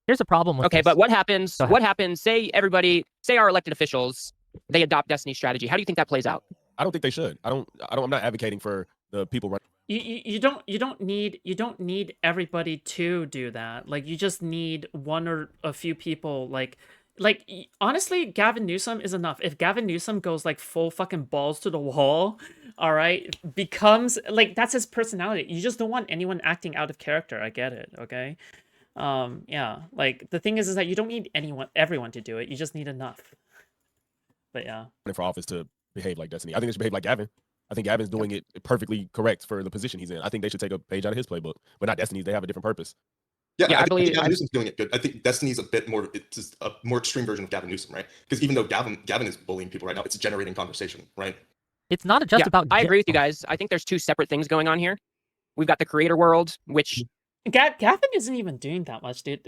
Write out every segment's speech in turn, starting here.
Here's a problem with Okay, this. but what happens? What happens? Say our elected officials, they adopt Destiny's strategy. How do you think that plays out? I don't think they should. I'm not advocating for the people running. You don't need everybody to do that. Like, you just need one or a few people. Like honestly, Gavin Newsom is enough. If Gavin Newsom goes like full fucking balls to the wall, all right, becomes like, that's his personality. You just don't want anyone acting out of character. I get it. Okay. Yeah. Like, the thing is that you don't need everyone to do it. You just need enough. But yeah. For office to behave like Destiny. I think they should behave like Gavin. I think Gavin's doing it perfectly correct for the position he's in. I think they should take a page out of his playbook. But not Destiny's. They have a different purpose. Yeah, I believe Gavin Newsom's doing it good. I think Destiny's it's just a more extreme version of Gavin Newsom, right? Because even though Gavin is bullying people right now, it's generating conversation, right? It's not just about... I agree with you guys. I think there's two separate things going on here. We've got the creator world, which... Gavin isn't even doing that much, dude.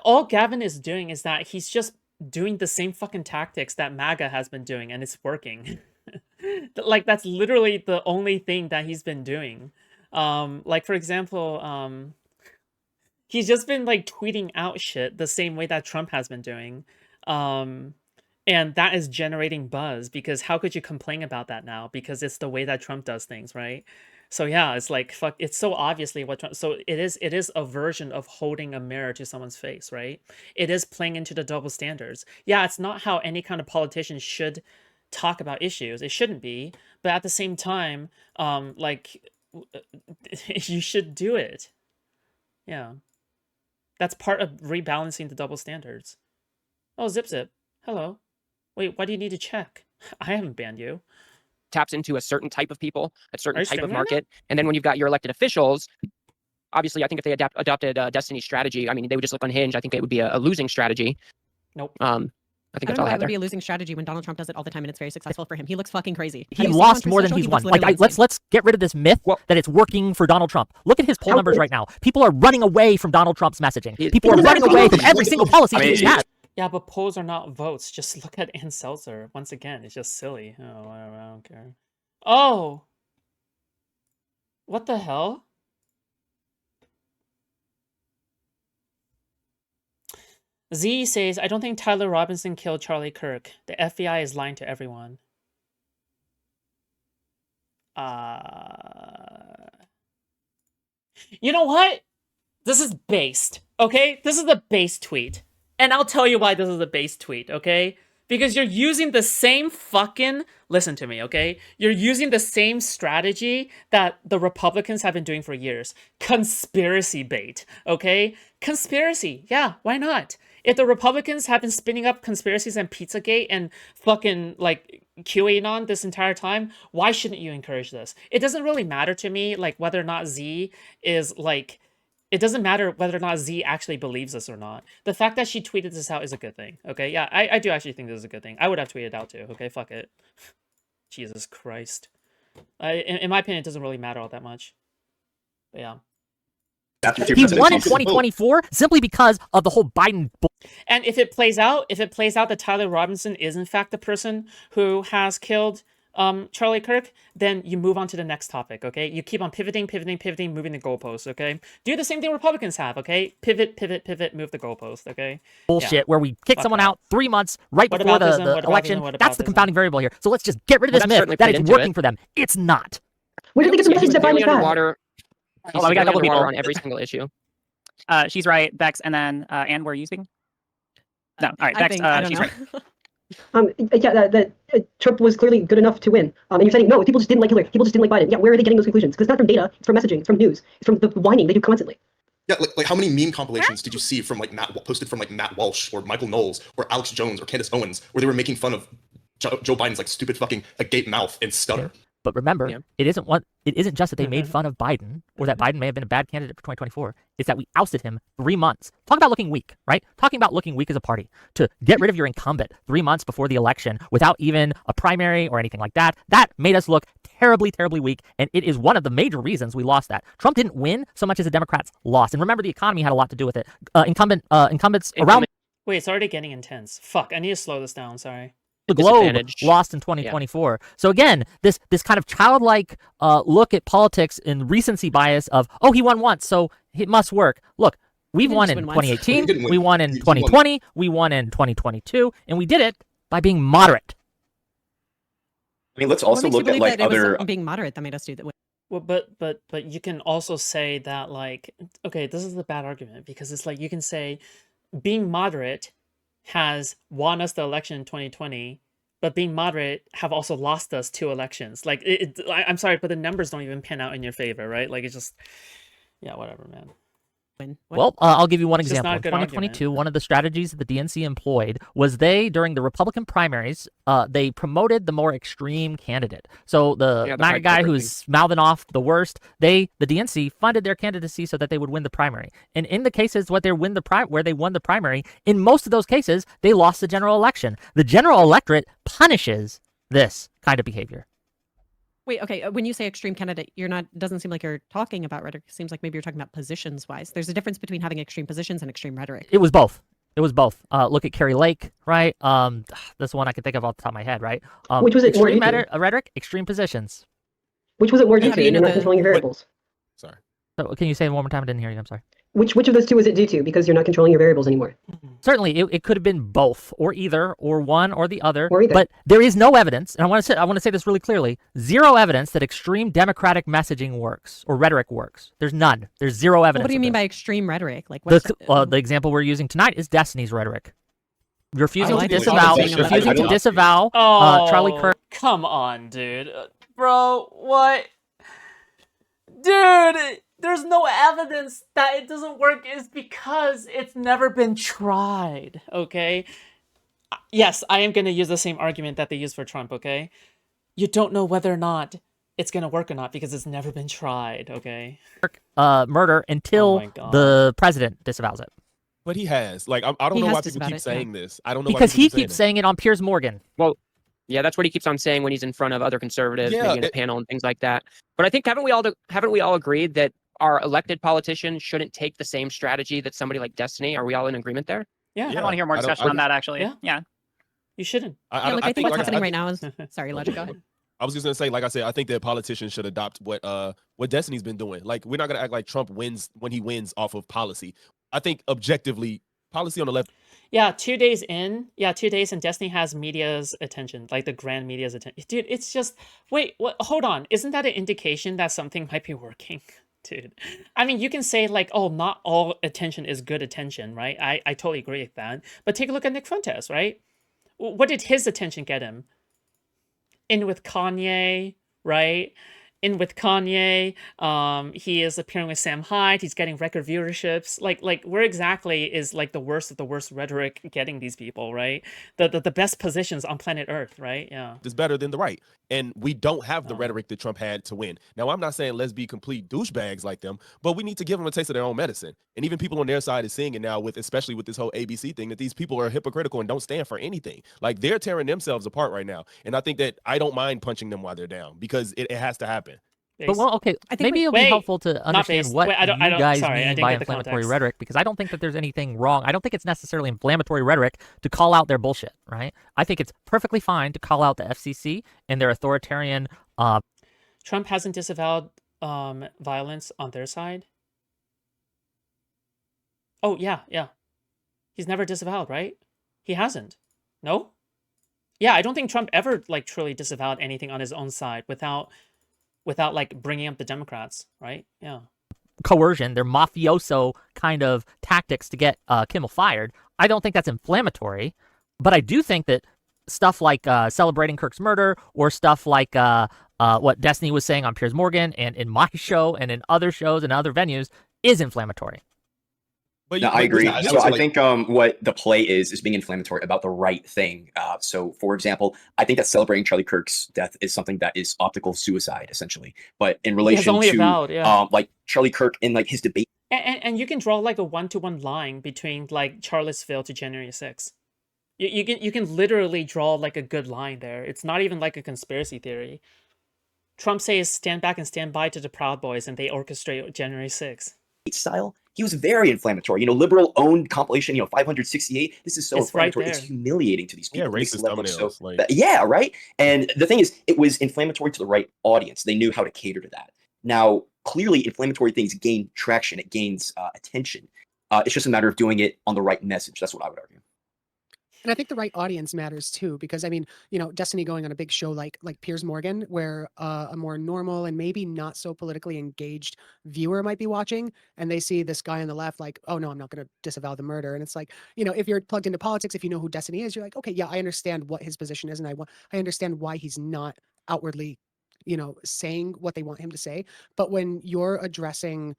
All Gavin is doing is that he's just doing the same fucking tactics that MAGA has been doing, and it's working. Like, that's literally the only thing that he's been doing. Like, for example, he's just been like tweeting out shit the same way that Trump has been doing. And that is generating buzz, because how could you complain about that now? Because it's the way that Trump does things, right? So yeah, it's like, fuck, it's so obviously what Trump, so it is a version of holding a mirror to someone's face, right? It is playing into the double standards. Yeah, it's not how any kind of politician should talk about issues. It shouldn't be, but at the same time, like, you should do it. Yeah. That's part of rebalancing the double standards. Oh, Zip. Hello. Wait, why do you need to check? I haven't banned you. Taps into a certain type of people, a certain type of market. And then when you've got your elected officials, obviously, I think if they adopted Destiny's strategy, I mean, they would just look unhinged. I think it would be a losing strategy. Nope. I think that's all I had would there. be a losing strategy when Donald Trump does it all the time and it's very successful for him. He looks fucking crazy. He lost more than he's won. Like, let's get rid of this myth that it's working for Donald Trump. Look at his poll numbers right now. People are running away from Donald Trump's messaging. People are running away from every single policy he has. Yeah, but polls are not votes. Just look at Ann Seltzer. Once again, it's just silly. Oh, whatever, I don't care. Oh! What the hell? Z says, I don't think Tyler Robinson killed Charlie Kirk. The FBI is lying to everyone. You know what? This is based, okay? This is a base tweet. And I'll tell you why this is a base tweet, okay? Because you're using the same fucking... Listen to me, okay? You're using the same strategy that the Republicans have been doing for years. Conspiracy bait, okay? Conspiracy, yeah, why not? If the Republicans have been spinning up conspiracies and Pizzagate and fucking, like, QAnon this entire time, why shouldn't you encourage this? It doesn't really matter to me, like, whether or not Z is, like... It doesn't matter whether or not Z actually believes this or not. The fact that she tweeted this out is a good thing, okay? Yeah, I do actually think this is a good thing. I would have tweeted it out too, okay? Fuck it. Jesus Christ. In my opinion, it doesn't really matter all that much. But yeah. He won in 2024 simply because of the whole Biden... And if it plays out that Tyler Robinson is in fact the person who has killed Charlie Kirk, then you move on to the next topic, okay? You keep on pivoting, moving the goalposts, okay? Do the same thing Republicans have, okay? Pivot, move the goalpost, okay? Bullshit, where we kick someone out 3 months right before the election. That's the confounding variable here. So let's just get rid of this myth that it's working for them. It's not. Where do you think it's a message that Biden's bad? Hold on, we got a couple people on every single issue. She's right, Bex, and then Anne, were you speaking? No, all right, Bex, she's right. Trump was clearly good enough to win. And you're saying, no, people just didn't like Hillary. People just didn't like Biden. Yeah, where are they getting those conclusions? Because it's not from data, it's from messaging, it's from news, it's from the whining they do constantly. Yeah, like how many meme compilations did you see from like posted from like Matt Walsh or Michael Knowles or Alex Jones or Candace Owens, where they were making fun of Joe Biden's like stupid fucking agape mouth and stutter? But remember, it isn't just that they made fun of Biden or that Biden may have been a bad candidate for 2024. It's that we ousted him 3 months. Talk about looking weak, right? Talking about looking weak as a party. To get rid of your incumbent 3 months before the election without even a primary or anything like that, that made us look terribly, terribly weak. And it is one of the major reasons we lost that. Trump didn't win so much as the Democrats lost. And remember, the economy had a lot to do with it. Incumbents around... Wait, it's already getting intense. Fuck, I need to slow this down, sorry. The globe lost in 2024. So again, this kind of childlike look at politics and recency bias of, oh, he won once, so it must work. Look, We've didn't won just in win once. 2018, You didn't win. we won in You won. 2020, we won in 2022, and we did it by being moderate. I mean, let's What also makes you look at believe like that it was other. something being moderate that made us do that? Well, but you can also say that, like, okay, this is a bad argument, because it's like you can say being moderate has won us the election in 2020, but being moderate have also lost us 2 elections. Like, I'm sorry, but the numbers don't even pan out in your favor, right? Like, it's just, yeah, whatever, man. Win. What? Well, I'll give you one It's just example. not a In good 2022, argument. one of the strategies that the DNC employed was during the Republican primaries, they promoted the more extreme candidate. So the Yeah, the MAGA Pied guy Piper who's mouthing off the worst, the DNC funded their candidacy so that they would win the primary. And in the cases where they won the primary, in most of those cases, they lost the general election. The general electorate punishes this kind of behavior. Wait, okay. When you say extreme candidate, doesn't seem like you're talking about rhetoric. It seems like maybe you're talking about positions wise. There's a difference between having extreme positions and extreme rhetoric. It was both. It was both. Look at Carrie Lake, right? That's one I can think of off the top of my head, right? Which was it more extreme due to? rhetoric, extreme positions. Which was it more Yeah, due how to? do you You're know not controlling your variables. Sorry. So can you say it one more time? I didn't hear you. I'm sorry. Which of those 2 is it due to? Because you're not controlling your variables anymore. Certainly, it could have been both, or either, or one or the other. Or either. But there is no evidence, and I want to say this really clearly: zero evidence that extreme democratic messaging works or rhetoric works. There's none. There's zero evidence. What do you of mean this. by extreme rhetoric? Like what's The example we're using tonight is Destiny's rhetoric. Refusing I to don't think disavow, so. refusing to disavow Charlie Kirk. Come on, dude. Bro, what? Dude, there's no evidence that it doesn't work is because it's never been tried, okay? Yes, I am going to use the same argument that they use for Trump, okay? You don't know whether or not it's going to work or not because it's never been tried, okay? Murder Oh until my God. the president disavows it. But he has. Like, I don't He know has why people disavowed keep it, yeah. saying this. I don't know Because why he people keeps saying it on Piers Morgan. Yeah, that's what he keeps on saying when he's in front of other conservatives, Yeah, maybe in a panel and things like that. But I think haven't we all agreed that our elected politicians shouldn't take the same strategy that somebody like Destiny? Are we all in agreement there? Yeah, I want to hear more I don't- discussion on that, actually. Yeah. Yeah. you shouldn't. Yeah, like I think what's happening right now is sorry, Okay, Logic, go go ahead. I was just gonna say, like I said, I think that politicians should adopt what Destiny's been doing. Like, we're not gonna act like Trump wins when he wins off of policy. I think objectively, policy on the left. Yeah, 2 days in. Yeah, 2 days and Destiny has media's attention, like the grand media's attention. Dude, it's just wait, what? Hold on. Isn't that an indication that something might be working? Dude, I mean, you can say like, oh, not all attention is good attention, right? I totally agree with that. But take a look at Nick Fuentes, right? What did his attention get him? In with Kanye, right? In with Kanye. He is appearing with Sam Hyde. He's getting record viewerships. Like where exactly is like the worst of the worst rhetoric getting these people, right? The best positions on planet Earth, right? Yeah. Is better than the right. And we don't have the Oh. rhetoric that Trump had to win. Now, I'm not saying let's be complete douchebags like them, but we need to give them a taste of their own medicine. And even people on their side is seeing it now, especially with this whole ABC thing, that these people are hypocritical and don't stand for anything. Like, they're tearing themselves apart right now. And I think that I don't mind punching them while they're down because it has to happen. But well, okay, I think maybe it'll be helpful to understand based. what Wait, I don't- you guys sorry, I mean didn't by get the inflammatory context. rhetoric, because I don't think that there's anything wrong. I don't think it's necessarily inflammatory rhetoric to call out their bullshit, right? I think it's perfectly fine to call out the FCC and their authoritarian. Trump hasn't disavowed violence on their side. Oh yeah, yeah. He's never disavowed, right? He hasn't. No? Yeah, I don't think Trump ever like truly disavowed anything on his own side without like bringing up the Democrats, right? Yeah. Coercion, their mafioso kind of tactics to get Kimmel fired. I don't think that's inflammatory, but I do think that stuff like celebrating Kirk's murder or stuff like what Destiny was saying on Piers Morgan and in my show and in other shows and other venues is inflammatory. But No, I agree. yeah, So I like- think what the play is being inflammatory about the right thing. So, for example, I think that celebrating Charlie Kirk's death is something that is optical suicide, essentially. But in relation only to avowed, yeah. like Charlie Kirk in like his debate. And you can draw like a 1-to-1 line between like Charlottesville to January 6th. You can literally draw like a good line there. It's not even like a conspiracy theory. Trump says stand back and stand by to the Proud Boys and they orchestrate January 6th. Style, he was very inflammatory. Liberal owned compilation, 568. This is so It's right inflammatory. It's there. humiliating to these Yeah, people. It makes racist them look thumbnails. Like, yeah, right. And the thing is, it was inflammatory to the right audience. They knew how to cater to that. Now, clearly, inflammatory things gain traction. It gains attention. It's just a matter of doing it on the right message. That's what I would argue. And I think the right audience matters too, because I mean, you know, Destiny going on a big show like Piers Morgan, where a more normal and maybe not so politically engaged viewer might be watching, and they see this guy on the left like, oh no, I'm not going to disavow the murder. And it's like, you know, if you're plugged into politics, if you know who Destiny is, you're like, okay, yeah, I understand what his position is, and I understand why he's not outwardly, you know, saying what they want him to say. But when you're addressing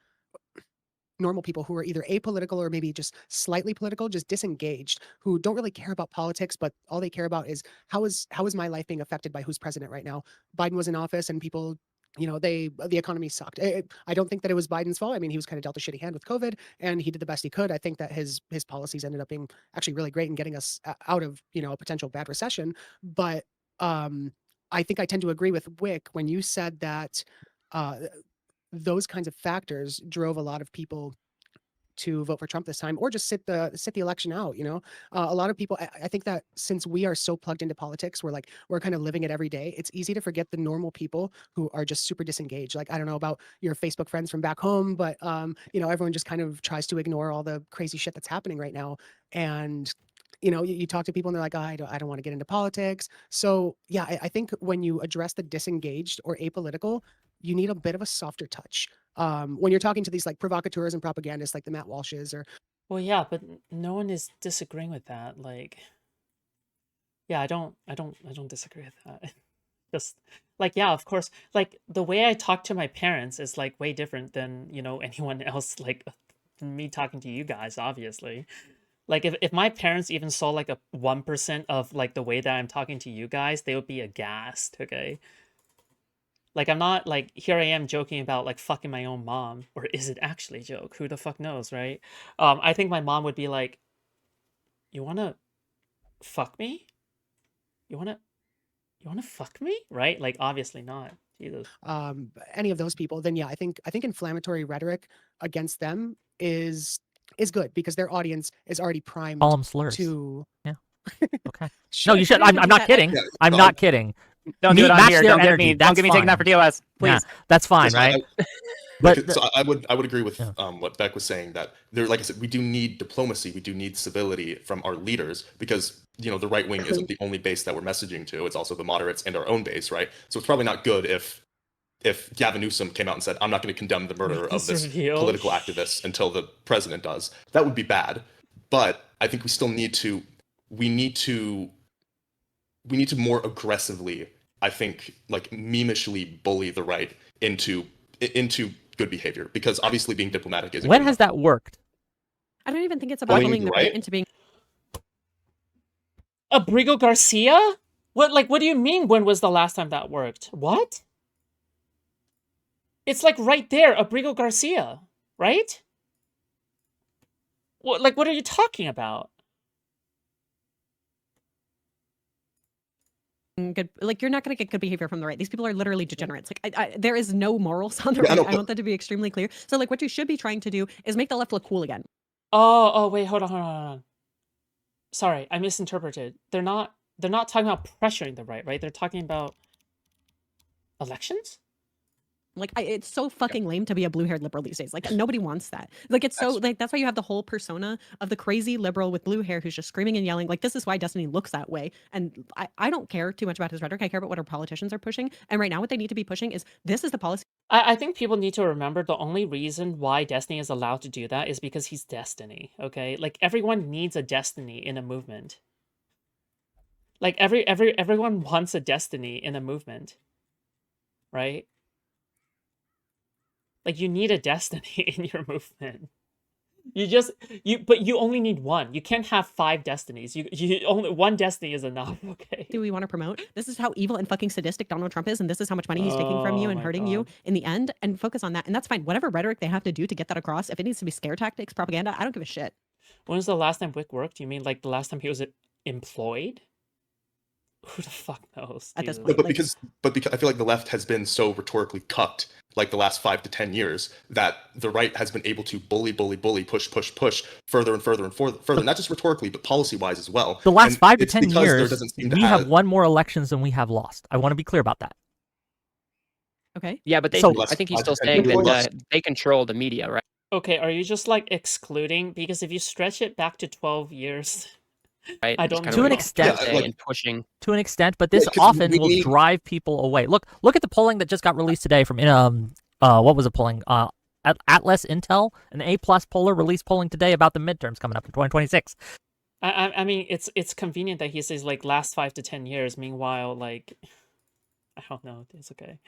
normal people who are either apolitical or maybe just slightly political, just disengaged, who don't really care about politics, but all they care about is how is my life being affected by who's president right now. Biden was in office and people, you know, the economy sucked. I don't think that it was Biden's fault. I mean, he was kind of dealt a shitty hand with COVID and he did the best he could. I think that his policies ended up being actually really great in getting us out of, you know, a potential bad recession. But I think I tend to agree with Wick when you said that those kinds of factors drove a lot of people to vote for Trump this time, or just sit the election out. You know, a lot of people. I think that since we are so plugged into politics, we're kind of living it every day. It's easy to forget the normal people who are just super disengaged. Like I don't know about your Facebook friends from back home, but you know, everyone just kind of tries to ignore all the crazy shit that's happening right now. And you know, you talk to people and they're like, oh, I don't want to get into politics. So yeah, I think when you address the disengaged or apolitical, you need a bit of a softer touch. When you're talking to these like provocateurs and propagandists like the Matt Walshes or Well, yeah, but no one is disagreeing with that. Like, yeah, I don't disagree with that. Just like, yeah, of course, like the way I talk to my parents is like way different than, you know, anyone else, like me talking to you guys, obviously. Like if my parents even saw like a 1% of like the way that I'm talking to you guys, they would be aghast, okay? Like I'm not like, here I am joking about like fucking my own mom, or is it actually a joke? Who the fuck knows, right? I think my mom would be like, you wanna fuck me? You wanna fuck me? Right? Like obviously not. Jesus. any of those people, then yeah, I think inflammatory rhetoric against them is good because their audience is already primed Call them slurs. to. Yeah. Okay. Sure. No, you should. I'm not kidding. Yeah, I'm not kidding. Don't do it on match here. their Don't get energy. me. Don't get me taking that for TOS, please. Yeah, that's fine, So right? But so I would agree with Yeah. what Beck was saying, that there, like I said, we do need diplomacy, we do need civility from our leaders, because you know the right wing isn't the only base that we're messaging to; it's also the moderates and our own base, right? So it's probably not good if Gavin Newsom came out and said, "I'm not going to condemn the murder of this political activist until the president does." That would be bad. But I think we still need to more aggressively, I think, like memishly bully the right into good behavior, because obviously being diplomatic isn't. when has that worked? I don't even think it's about bullying the right into being. Abrigo Garcia? What do you mean when was the last time that worked? What? It's like right there, Abrigo Garcia, right? What are you talking about? Good, like you're not going to get good behavior from the right. These people are literally degenerates. Like there is no morals on the right. I want that to be extremely clear. So like what you should be trying to do is make the left look cool again. Oh wait, hold on. Sorry, I misinterpreted. They're not talking about pressuring the right? They're talking about elections? Like it's so fucking lame to be a blue-haired liberal these days. Like nobody wants that. Like it's so like that's why you have the whole persona of the crazy liberal with blue hair who's just screaming and yelling. Like this is why Destiny looks that way. And I don't care too much about his rhetoric. I care about what our politicians are pushing. And right now what they need to be pushing is this is the policy. I think people need to remember the only reason why Destiny is allowed to do that is because he's Destiny, okay? Like everyone needs a Destiny in a movement. Like everyone wants a Destiny in a movement. Right? Like you need a Destiny in your movement. But you only need one. You can't have 5 destinies. You only one destiny is enough. Okay. Do we want to promote? This is how evil and fucking sadistic Donald Trump is, and this is how much money he's taking from you and hurting you in the end. And focus on that, and that's fine. Whatever rhetoric they have to do to get that across, if it needs to be scare tactics, propaganda, I don't give a shit. When was the last time Wick worked? You mean like the last time he was employed? Who the fuck knows? At this Jesus. point, But because I feel like the left has been so rhetorically cucked, like the last 5 to 10 years, that the right has been able to bully, push further and further and further, not just rhetorically, but policy-wise as well. The last And 5 to it's 10 because there years, doesn't seem to we have won more elections than we have lost. I want to be clear about that. Okay. Yeah, but So- I think he's still 5 to 10 saying years. that they control the media, right? Okay, are you just like excluding? Because if you stretch it back to 12 years, right? I Just don't kind To of an like extent, say and pushing. to an extent, but this 'cause often we will need- drive people away. Look at the polling that just got released today from what was the polling? Atlas Intel, an A+ poller released polling today about the midterms coming up in 2026. I mean, it's convenient that he says like last 5 to 10 years. Meanwhile, like, I don't know. It's okay.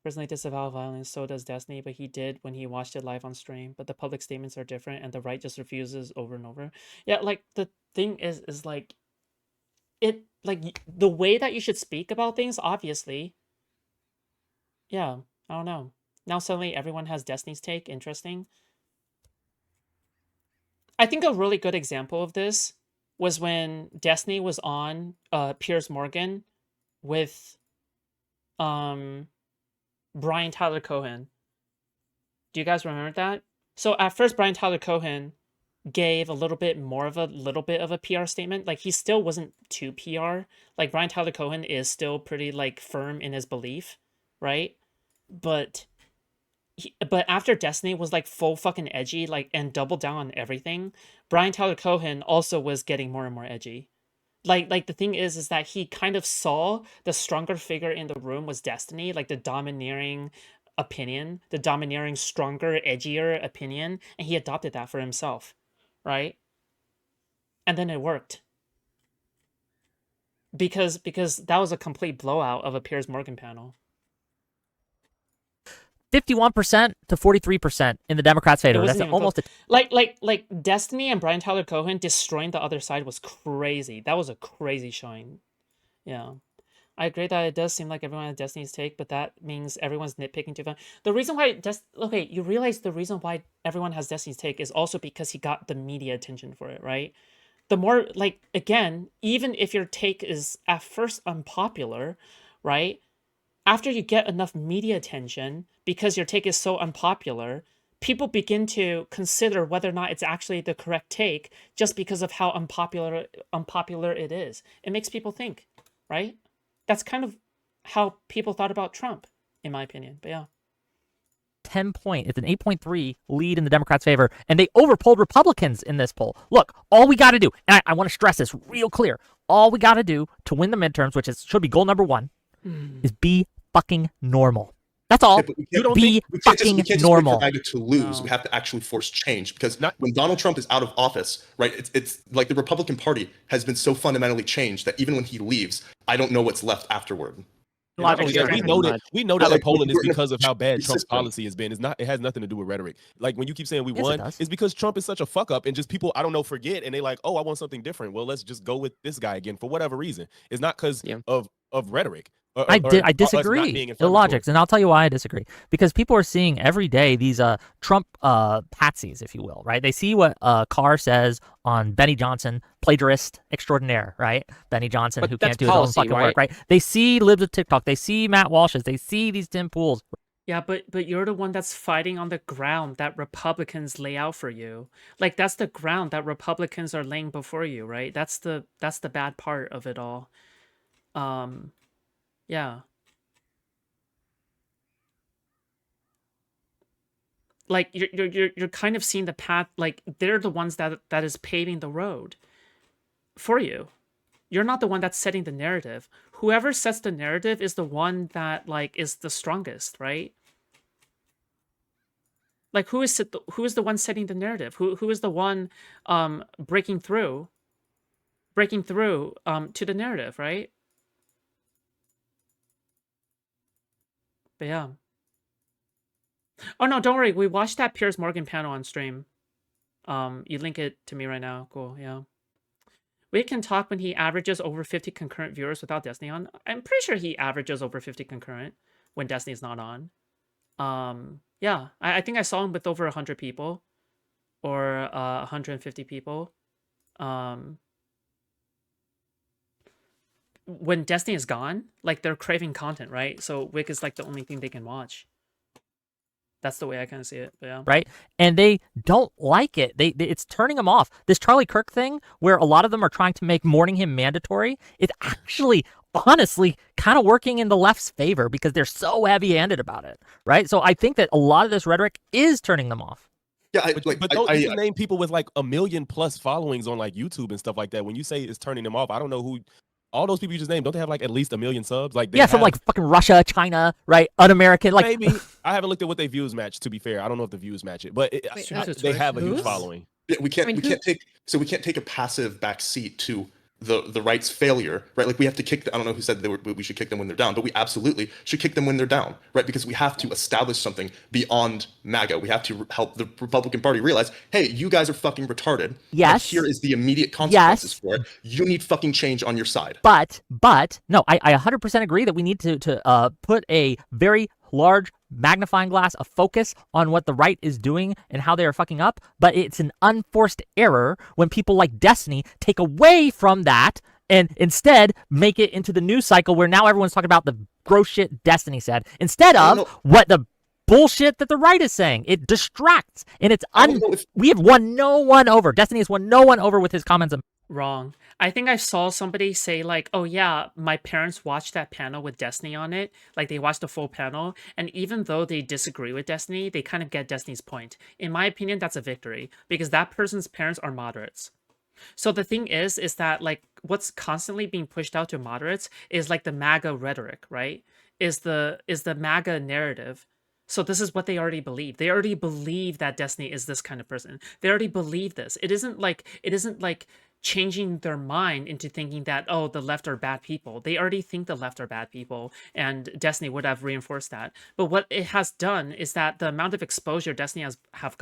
Personally disavow violence, so does Destiny, but he did when he watched it live on stream. But the public statements are different, and the right just refuses over and over. Yeah, like the thing is like it like the way that you should speak about things. Obviously, yeah. I don't know. Now suddenly everyone has Destiny's take. Interesting. I think a really good example of this was when Destiny was on Piers Morgan with Brian Tyler Cohen. Do you guys remember that? So at first Brian Tyler Cohen gave a little bit of a PR statement. Like he still wasn't too PR. Like Brian Tyler Cohen is still pretty like firm in his belief, right? But after Destiny was like full fucking edgy, like and doubled down on everything, Brian Tyler Cohen also was getting more and more edgy. Like the thing is that he kind of saw the stronger figure in the room was Destiny, like the domineering opinion, the domineering, stronger, edgier opinion, and he adopted that for himself, right? And then it worked. Because that was a complete blowout of a Piers Morgan panel. 51% to 43% in the Democrats' favor. That's almost like Destiny and Brian Tyler Cohen destroying the other side was crazy. That was a crazy showing. Yeah. I agree that it does seem like everyone has Destiny's take, but that means everyone's nitpicking too far. The reason why you realize the reason why everyone has Destiny's take is also because he got the media attention for it, right? The more like again, even if your take is at first unpopular, right? After you get enough media attention, because your take is so unpopular, people begin to consider whether or not it's actually the correct take just because of how unpopular it is. It makes people think, right? That's kind of how people thought about Trump, in my opinion. But yeah. 10-point. It's an 8.3 lead in the Democrats' favor, and they overpolled Republicans in this poll. Look, all we got to do, and I want to stress this real clear, all we got to do to win the midterms, which should be goal number 1, is be fucking normal. That's all. Yeah, be fucking normal. We can't just wait for MAGA to lose. No. We have to actually force change because when Donald Trump is out of office, right? It's like the Republican Party has been so fundamentally changed that even when he leaves, I don't know what's left afterward. Logic is We know that the polling is because of how bad Trump's policy has been. It has nothing to do with rhetoric. Like when you keep saying we won, it's because Trump is such a fuck up and just people, I don't know, forget and they like, oh, I want something different. Well, let's just go with this guy again for whatever reason. It's not because of rhetoric. I disagree. Illogics, and I'll tell you why I disagree. Because people are seeing every day these Trump patsies, if you will, right? They see what Carr says on Benny Johnson, plagiarist extraordinaire, right? Benny Johnson, who can't do his own fucking work, right? They see libs of TikTok. They see Matt Walsh's. They see these Tim Pools. Yeah, but you're the one that's fighting on the ground that Republicans lay out for you. Like that's the ground that Republicans are laying before you, right? That's the bad part of it all. Yeah. Like you're kind of seeing the path, like they're the ones that is paving the road for you. You're not the one that's setting the narrative. Whoever sets the narrative is the one that like is the strongest, right? Like who is the one setting the narrative? Who is the one breaking through to the narrative, right? But yeah. Oh no, don't worry. We watched that Piers Morgan panel on stream. You link it to me right now. Cool, yeah. We can talk when he averages over 50 concurrent viewers without Destiny on. I'm pretty sure he averages over 50 concurrent when Destiny's not on. Yeah, I think I saw him with over 100 people or 150 people. When Destiny is gone, like they're craving content, right? So Wick is like the only thing they can watch. That's the way I kind of see it. But yeah. Right? And they don't like it. It's turning them off. This Charlie Kirk thing, where a lot of them are trying to make mourning him mandatory, it's actually, honestly, kind of working in the left's favor because they're so heavy-handed about it, right? So I think that a lot of this rhetoric is turning them off. Yeah, But you can name people with like 1 million plus followings on like YouTube and stuff like that. When you say it's turning them off, I don't know who. All those people you just named, don't they have like at least 1 million subs? Like from like fucking Russia, China, right? Un-American, like maybe. I haven't looked at what their views match. To be fair, I don't know if the views match it, but they have a huge following. Yeah, we can't take a passive back seat to the right's failure, right? Like we have to kick. I don't know who said we should kick them when they're down, but we absolutely should kick them when they're down, right? Because we have to establish something beyond MAGA. We have to help the Republican Party realize, hey, you guys are fucking retarded. Yes. Here is the immediate consequences for it. You need fucking change on your side. But no, I 100% agree that we need to put a very large magnifying glass of focus on what the right is doing and how they are fucking up, but it's an unforced error when people like Destiny take away from that and instead make it into the news cycle where now everyone's talking about the gross shit Destiny said instead of what the bullshit that the right is saying. It distracts, and it's we have won no one over. Destiny has won no one over with his comments. Wrong. I think I saw somebody say like, oh yeah, my parents watched that panel with Destiny on it. Like they watched the full panel. And even though they disagree with Destiny, they kind of get Destiny's point. In my opinion, that's a victory because that person's parents are moderates. So the thing is that like what's constantly being pushed out to moderates is like the MAGA rhetoric, right? Is the MAGA narrative. So this is what they already believe. They already believe that Destiny is this kind of person. They already believe this. It isn't like changing their mind into thinking that, oh, the left are bad people. They already think the left are bad people, and Destiny would have reinforced that. But what it has done is that the amount of exposure Destiny has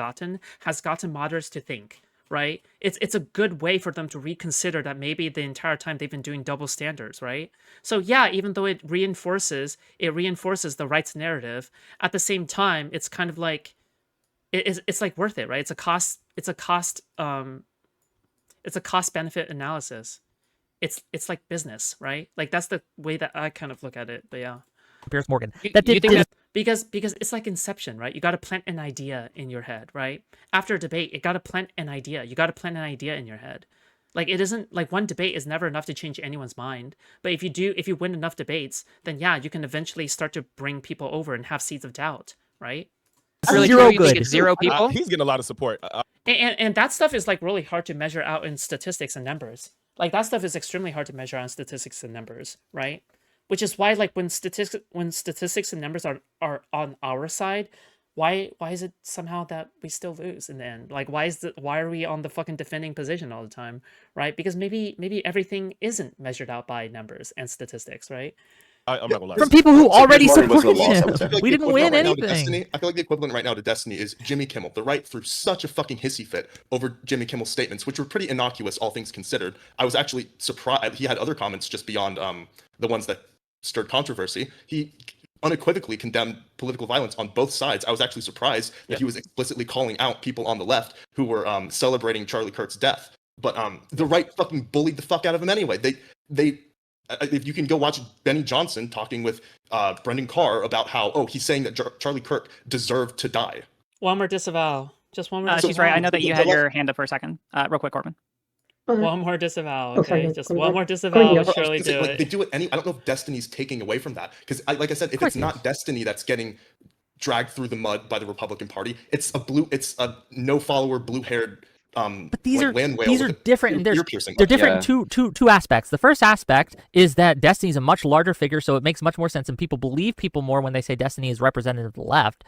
gotten moderates to think, right? It's a good way for them to reconsider that maybe the entire time they've been doing double standards, right? So yeah, even though it reinforces the right's narrative, at the same time, it's kind of like it's like worth it, right? It's a cost benefit analysis. It's like business, right? Like that's the way that I kind of look at it. But yeah, Piers Morgan. Because it's like Inception, right? You got to plant an idea in your head, right? After a debate, you got to plant an idea. You got to plant an idea in your head. Like it isn't like one debate is never enough to change anyone's mind. But if you win enough debates, then yeah, you can eventually start to bring people over and have seeds of doubt, right? Really Zero true? You think good. it's zero people? He's getting a lot of support. And that stuff is like really hard to measure out in statistics and numbers. Like that stuff is extremely hard to measure on statistics and numbers, right? Which is why like when statistics and numbers are on our side, why is it somehow that we still lose in the end? Like why are we on the fucking defending position all the time, right? Because maybe everything isn't measured out by numbers and statistics, right? I'm not gonna lie. From people who already Piers Morgan was supported the loss, I him. would say. We didn't win anything. I feel like the equivalent right now to Destiny is Jimmy Kimmel. The right threw such a fucking hissy fit over Jimmy Kimmel's statements, which were pretty innocuous, all things considered. I was actually surprised. He had other comments just beyond the ones that stirred controversy. He unequivocally condemned political violence on both sides. I was actually surprised that he was explicitly calling out people on the left who were celebrating Charlie Kirk's death. But the right fucking bullied the fuck out of him anyway. They if you can go watch Benny Johnson talking with Brendan Carr about how, he's saying that Charlie Kirk deserved to die. One more disavow. Just one more disavow. She's right. I know that you had your hand up for a second. Real quick, Corbin. One more disavow. Okay, sorry, just Corbin. one more disavow will Corbin, surely do like, it. They do it I don't know if Destiny's taking away from that. Because like I said, if it's not Destiny that's getting dragged through the mud by the Republican Party, it's a no follower, blue-haired But these like are land whale these with are a different. And ear piercing. they're different in two aspects. The first aspect is that Destiny's a much larger figure, so it makes much more sense, and people believe people more when they say Destiny is representative of the left.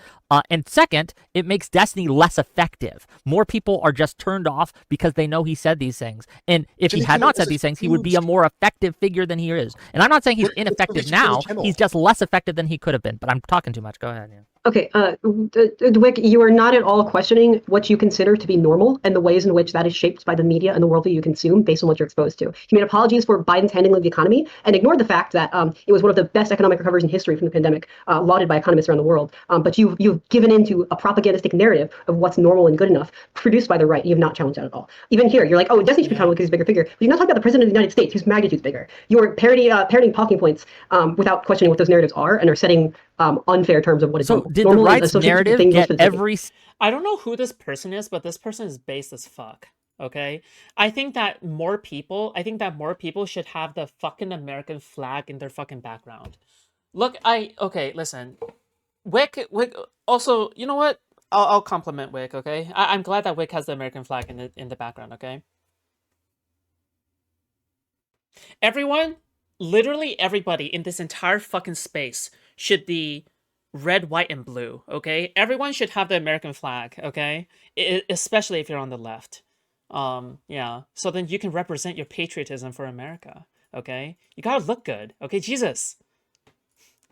And second, it makes Destiny less effective. More people are just turned off because they know he said these things. And if he had not said these things, he would be a more effective figure than he is. And I'm not saying he's ineffective now. He's just less effective than he could have been. But I'm talking too much. Go ahead. Yeah. Okay, Wick, you are not at all questioning what you consider to be normal and the ways in which that is shaped by the media and the world that you consume based on what you're exposed to. You made apologies for Biden's handling of the economy and ignored the fact that it was one of the best economic recoveries in history from the pandemic, lauded by economists around the world. But you've given into a propagandistic narrative of what's normal and good enough produced by the right. You have not challenged that at all. Even here, you're like, oh, Destiny should be accountable because he's a bigger figure. But you're not talking about the president of the United States, whose magnitude's bigger. You're parroting talking points without questioning what those narratives are and are setting unfair terms of what is so normal. did Normal the right's narrative get every I don't know who this person is, but this person is based as fuck. Okay, I think that more people should have the fucking American flag in their fucking background. Look, listen, Wick. Also, you know what? I'll compliment Wick, okay? I'm glad that Wick has the American flag in the background, okay? Everyone, literally everybody in this entire fucking space should be red, white, and blue, okay? Everyone should have the American flag, okay? Especially if you're on the left. Yeah. So then you can represent your patriotism for America, okay? You gotta look good, okay? Jesus.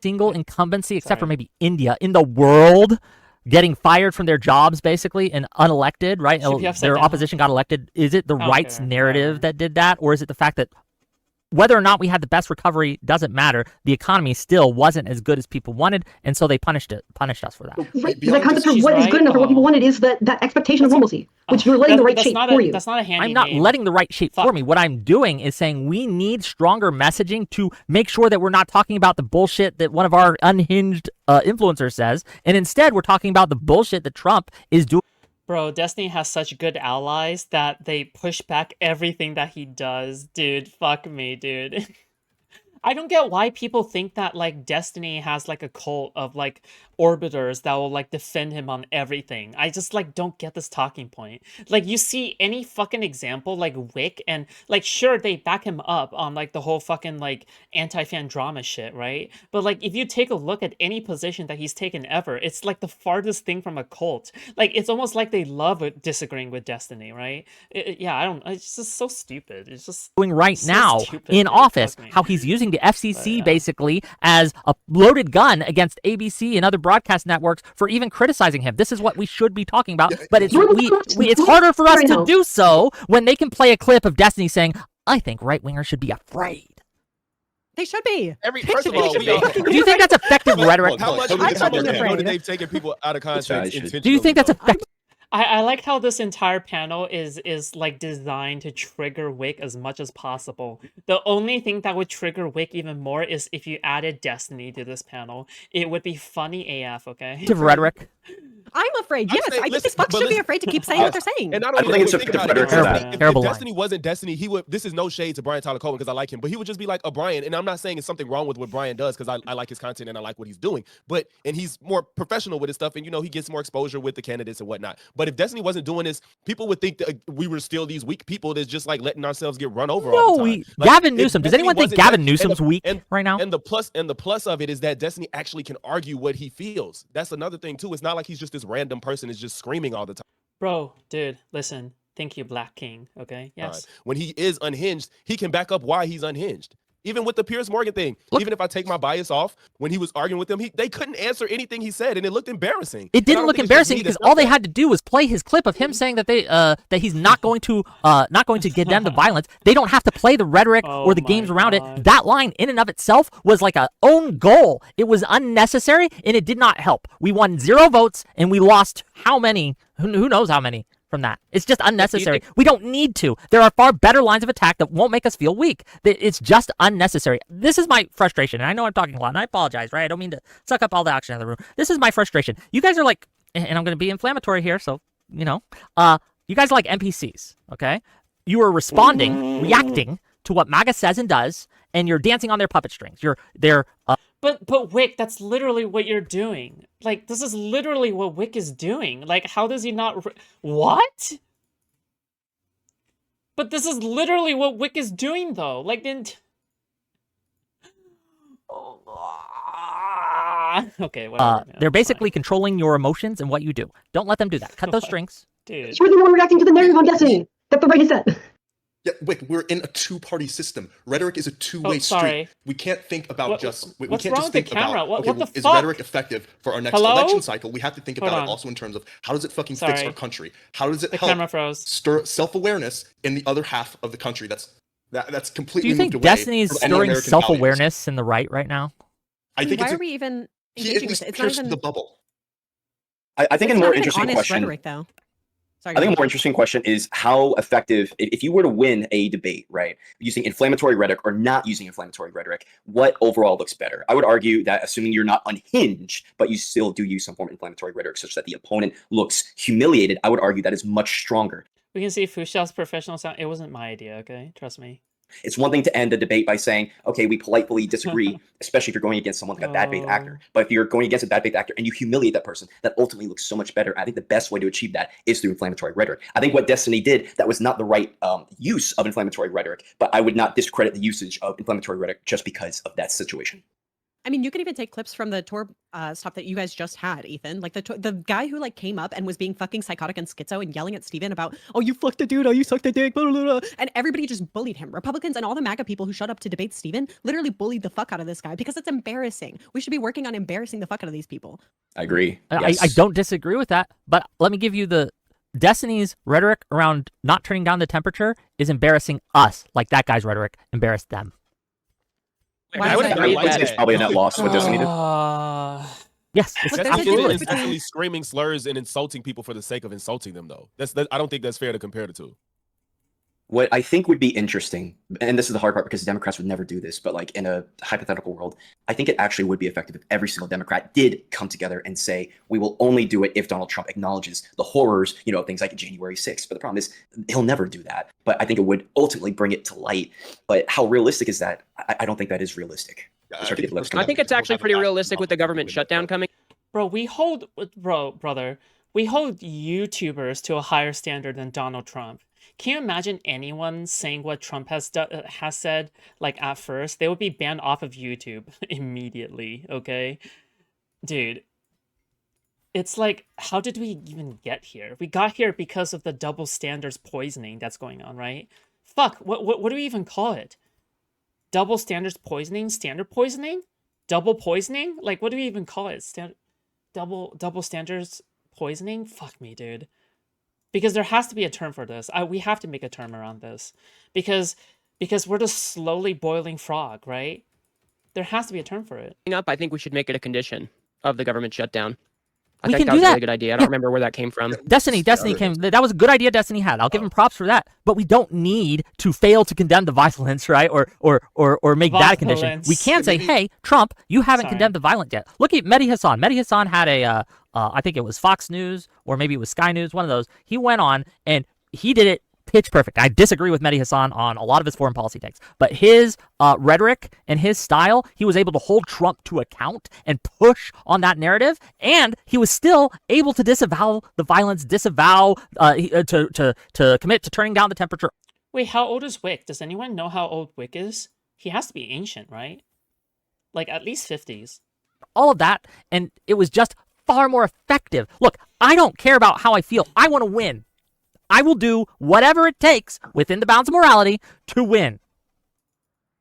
Single incumbency, except for maybe India, in the world getting fired from their jobs, basically, and unelected, right? Their opposition got elected. Is it the rights narrative that did that? Or is it the fact that whether or not we had the best recovery doesn't matter. The economy still wasn't as good as people wanted, and so they punished us for that. Right. The concept of what is good enough or what people wanted is that expectation of normalcy, which you're letting the right shape for you. That's not a handy I'm not letting the right shape for me. What I'm doing is saying we need stronger messaging to make sure that we're not talking about the bullshit that one of our unhinged influencers says, and instead we're talking about the bullshit that Trump is doing. Bro, Destiny has such good allies that they push back everything that he does. Dude, fuck me, dude. I don't get why people think that, like, Destiny has, like, a cult of, like, orbiters that will, like, defend him on everything. I just, like, don't get this talking point. Like, you see any fucking example, like, Wick, and, like, sure, they back him up on, like, the whole fucking, like, anti-fan drama shit, right? But, like, if you take a look at any position that he's taken ever, it's, like, the farthest thing from a cult. Like, it's almost like they love disagreeing with Destiny, right? Yeah, it's just so stupid. It's just doing right so now stupid, in dude. office, Fuck me. how he's using the FCC basically as a loaded gun against ABC and other broadcast networks for even criticizing him. This is what we should be talking about, but it's it's harder for us to do so when they can play a clip of Destiny saying, "I think right-wingers should be afraid." They should be. First of all, do you think that's effective rhetoric? How much afraid. they've taken people out of context intentionally? Do you think that's effective? I like how this entire panel is like designed to trigger Wick as much as possible. The only thing that would trigger Wick even more is if you added Destiny to this panel. It would be funny AF, okay? Rhetoric. I'm afraid. Yes, I think these fucks should be afraid to keep saying what they're saying. And I don't think it's effective rhetoric for that. If Destiny wasn't Destiny, he would. This is no shade to Brian Tyler Cohen because I like him, but he would just be like a Brian. And I'm not saying it's something wrong with what Brian does because I like his content and I like what he's doing. And he's more professional with his stuff, and he gets more exposure with the candidates and whatnot. But if Destiny wasn't doing this, people would think that we were still these weak people that's just like letting ourselves get run over all the time. Gavin Newsom. Does anyone think Gavin Newsom's weak right now? And the plus of it is that Destiny actually can argue what he feels. That's another thing too. It's not like he's just this random person is just screaming all the time. Bro, dude, listen. Thank you, Black King. Okay, yes. Right. When he is unhinged, he can back up why he's unhinged. Even with the Piers Morgan thing, even if I take my bias off, when he was arguing with them, they couldn't answer anything he said, and it looked embarrassing. It didn't look embarrassing because all they had to do was play his clip of him saying that that he's not going to get them to violence. They don't have to play the rhetoric or the games around it. That line in and of itself was like a own goal. It was unnecessary and it did not help. We won 0 votes and we lost how many? Who knows how many? From that. It's just unnecessary. We don't need to. There are far better lines of attack that won't make us feel weak. It's just unnecessary. This is my frustration. And I know I'm talking a lot, and I apologize, right? I don't mean to suck up all the oxygen in the room. This is my frustration. You guys are like, and I'm going to be inflammatory here, so, you guys are like NPCs, okay? You are responding, reacting to what MAGA says and does, and you're dancing on their puppet strings. But Wick, that's literally what you're doing. Like, this is literally what Wick is doing. Like, how does he not... What? But this is literally what Wick is doing, though. Like, okay, whatever. They're basically controlling your emotions and what you do. Don't let them do that. Cut those strings. Dude. You're the one reacting to the narrative, I'm guessing. That's what he said. Yeah, Wick, we're in a two-party system. Rhetoric is a two-way street. We can't think about we what's can't wrong just with the think camera? about What the is fuck? rhetoric effective for our next election cycle? We have to think about it also in terms of how does it fucking fix our country? How does it help stir self-awareness in the other half of the country? That's completely. Do you think Destiny is stirring self-awareness in the right now? I think why are we even engaging with it? It's not even the bubble. I think a more interesting question. Rhetoric, though. Sorry, I think a more interesting question is how effective, if you were to win a debate, right, using inflammatory rhetoric or not using inflammatory rhetoric, what overall looks better? I would argue that assuming you're not unhinged, but you still do use some form of inflammatory rhetoric such that the opponent looks humiliated, I would argue that is much stronger. We can see Foodshops professional sound. It wasn't my idea, okay? Trust me. It's one thing to end a debate by saying, okay, we politely disagree, especially if you're going against someone like a bad faith actor. But if you're going against a bad faith actor and you humiliate that person, that ultimately looks so much better. I think the best way to achieve that is through inflammatory rhetoric. I think what Destiny did, that was not the right use of inflammatory rhetoric, but I would not discredit the usage of inflammatory rhetoric just because of that situation. I mean, you could even take clips from the tour stop that you guys just had, Ethan. Like the guy who like came up and was being fucking psychotic and schizo and yelling at Steven about, oh, you fucked the dude, oh, you sucked the dick, blah, blah, blah. And everybody just bullied him. Republicans and all the MAGA people who showed up to debate Steven literally bullied the fuck out of this guy because it's embarrassing. We should be working on embarrassing the fuck out of these people. I agree. I don't disagree with that, but let me give you the Destiny's rhetoric around not turning down the temperature is embarrassing us, like that guy's rhetoric embarrassed them. I would agree that it's probably a net loss what Destiny did. Yes, But it's there's a absolutely. difference between- Intentionally screaming slurs and insulting people for the sake of insulting them, though. I don't think that's fair to compare the two. What I think would be interesting, and this is the hard part because Democrats would never do this, but like in a hypothetical world, I think it actually would be effective if every single Democrat did come together and say, we will only do it if Donald Trump acknowledges the horrors, things like January 6th. But the problem is he'll never do that. But I think it would ultimately bring it to light. But how realistic is that? I don't think that is realistic. I think it's actually pretty realistic with the government shutdown coming. Bro, we hold YouTubers to a higher standard than Donald Trump. Can you imagine anyone saying what Trump has said, like, at first? They would be banned off of YouTube immediately, okay? Dude, it's like, how did we even get here? We got here because of the double standards poisoning that's going on, right? Fuck, what do we even call it? Double standards poisoning? Standard poisoning? Double poisoning? Like, what do we even call it? Double standards poisoning? Fuck me, dude. Because there has to be a term for this. We have to make a term around this. Because we're the slowly boiling frog, right? There has to be a term for it. I think we should make it a condition of the government shutdown. I We think can that do was a that. really good idea. I don't remember where that came from. Destiny came. That was a good idea Destiny had. I'll give him props for that. But we don't need to fail to condemn the violence, right? Or make that a condition. We can say, hey, Trump, you haven't condemned the violence yet. Look at Mehdi Hassan. Mehdi Hassan had a, I think it was Fox News or maybe it was Sky News, one of those. He went on and he did it pitch perfect. I disagree with Mehdi Hassan on a lot of his foreign policy takes, but his rhetoric and his style, he was able to hold Trump to account and push on that narrative, and he was still able to disavow the violence, to commit to turning down the temperature. Wait, how old is Wick? Does anyone know how old Wick is? He has to be ancient, right? Like, at least 50s. All of that, and it was just far more effective. Look, I don't care about how I feel. I want to win. I will do whatever it takes within the bounds of morality to win.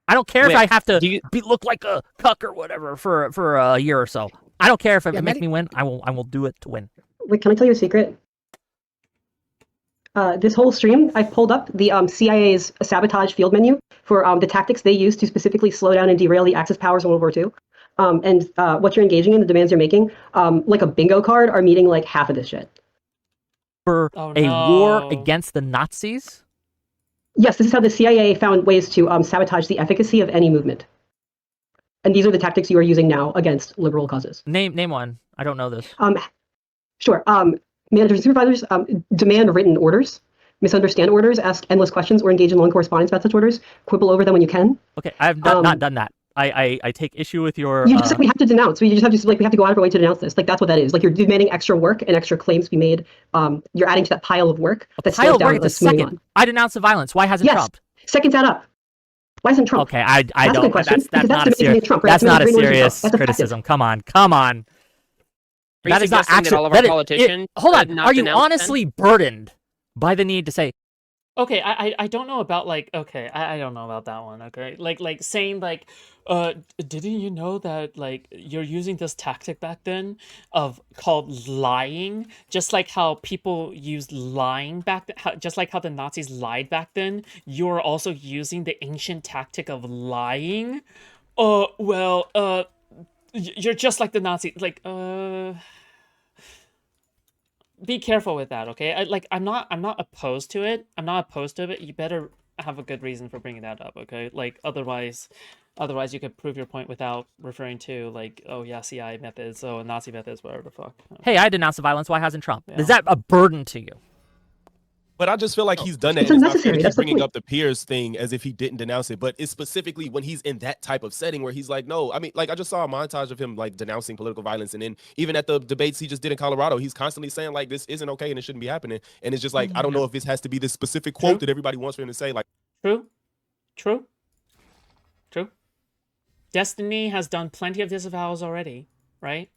I don't care if I have to look like a cuck or whatever for a year or so. I don't care if it makes me win. I will do it to win. Wait, can I tell you a secret? This whole stream, I pulled up the CIA's sabotage field menu for the tactics they use to specifically slow down and derail the Axis powers in World War II. And what you're engaging in, the demands you're making, like a bingo card, are meeting like half of this shit. For a war against the Nazis? Yes, this is how the CIA found ways to sabotage the efficacy of any movement. And these are the tactics you are using now against liberal causes. Name one. I don't know this. Sure. Managers and supervisors demand written orders, misunderstand orders, ask endless questions, or engage in long correspondence about such orders. Quibble over them when you can. Okay, I have not done that. I take issue with your. You just we have to denounce. We just have to we have to go out of our way to denounce this. Like that's what that is. Like you're demanding extra work and extra claims to be made. You're adding to that pile of work. A pile of work is second. I denounce the violence. Why hasn't Trump? Second that up. Why isn't Trump? Okay, I don't. That's not a serious. Trump, right? That's not a serious criticism. Come on. That is not actually. All of our politicians. Hold on. Are you honestly burdened by the need to say? Okay, I don't know about like. Okay, I don't know about that one. Okay, like saying like, didn't you know that like you're using this tactic back then of called lying, just like how people used lying back then, just like how the Nazis lied back then. You're also using the ancient tactic of lying. You're just like the Nazi. Like be careful with that, okay? I'm not opposed to it. I'm not opposed to it. You better have a good reason for bringing that up, okay? Like otherwise you could prove your point without referring to like, oh yeah, CIA methods, oh Nazi methods, whatever the fuck. Hey, I denounce the violence. Why hasn't Trump? Yeah. Is that a burden to you? But I just feel like he's done that. It's and not unnecessary, fair to keep that's the bringing point. up the peers thing as if he didn't denounce it. But it's specifically when he's in that type of setting where he's like, no, I mean, like I just saw a montage of him like denouncing political violence. And then even at the debates he just did in Colorado, he's constantly saying like, this isn't okay and it shouldn't be happening. And it's just like, I don't know if this has to be this specific quote that everybody wants for him to say. Like, True. Destiny has done plenty of disavowals already, right?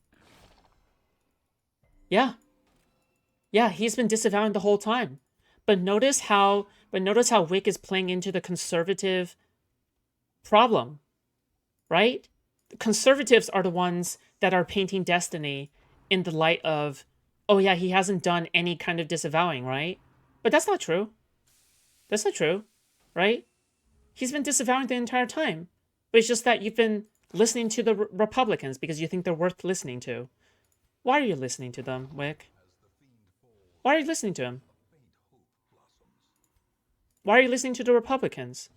Yeah, he's been disavowing the whole time. But notice how Wick is playing into the conservative problem, right? Conservatives are the ones that are painting Destiny in the light of, oh yeah, he hasn't done any kind of disavowing, right? But that's not true. That's not true, right? He's been disavowing the entire time. But it's just that you've been listening to the Republicans because you think they're worth listening to. Why are you listening to them, Wick? Why are you listening to him? Why are you listening to the Republicans?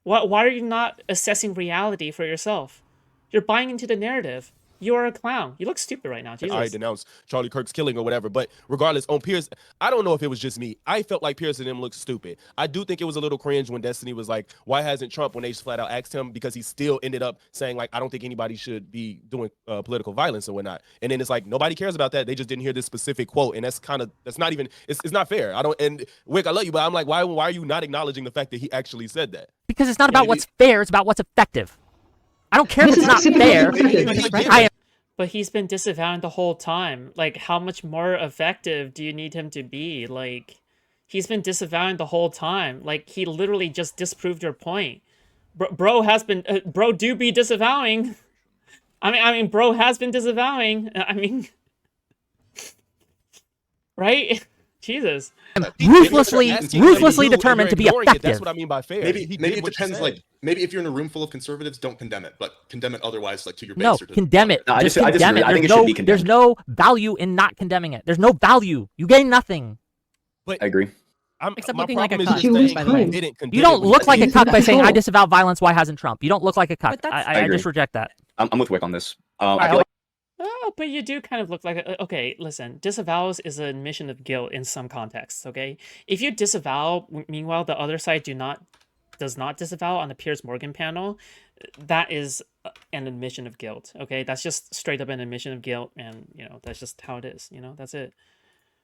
Why are you not assessing reality for yourself? You're buying into the narrative. You are a clown. You look stupid right now. Jesus. I denounced Charlie Kirk's killing or whatever. But regardless, on Pierce, I don't know if it was just me. I felt like Pierce and them looked stupid. I do think it was a little cringe when Destiny was like, why hasn't Trump, when they just flat out asked him, because he still ended up saying, like, I don't think anybody should be doing political violence or whatnot. And then it's like, nobody cares about that. They just didn't hear this specific quote. And that's not even, it's not fair. And Wick, I love you, but I'm like, why are you not acknowledging the fact that he actually said that? Because it's not about what's fair, it's about what's effective. I don't care if it's not fair. But he's been disavowing the whole time. Like, how much more effective do you need him to be? Like, he's been disavowing the whole time. Like, he literally just disproved your point. Bro has been, bro do be disavowing. I mean, bro has been disavowing. I mean, right? Jesus. Ruthlessly determined to be effective. That's what I mean by fair. Maybe it depends. Like, maybe if you're in a room full of conservatives, don't condemn it, but condemn it otherwise, like to your base. No, or to condemn it. No, I Just disagree. condemn it. I think it should be condemned. There's no value in not condemning it. There's no value. You gain nothing. But I agree. Except my looking like a problem is cuck, just by saying the way. he didn't condemn You don't it. look like a He's cuck in by saying I control. disavow violence. Why hasn't Trump? You don't look like a cuck. But that's- I agree. just reject that. I'm with Wick on this. I feel like Oh, but you do kind of look like a, okay, listen, disavows is an admission of guilt in some contexts, okay? If you disavow, meanwhile, the other side does not disavow on the Piers Morgan panel, that is an admission of guilt, okay? That's just straight up an admission of guilt, and, you know, that's just how it is, you know? That's it.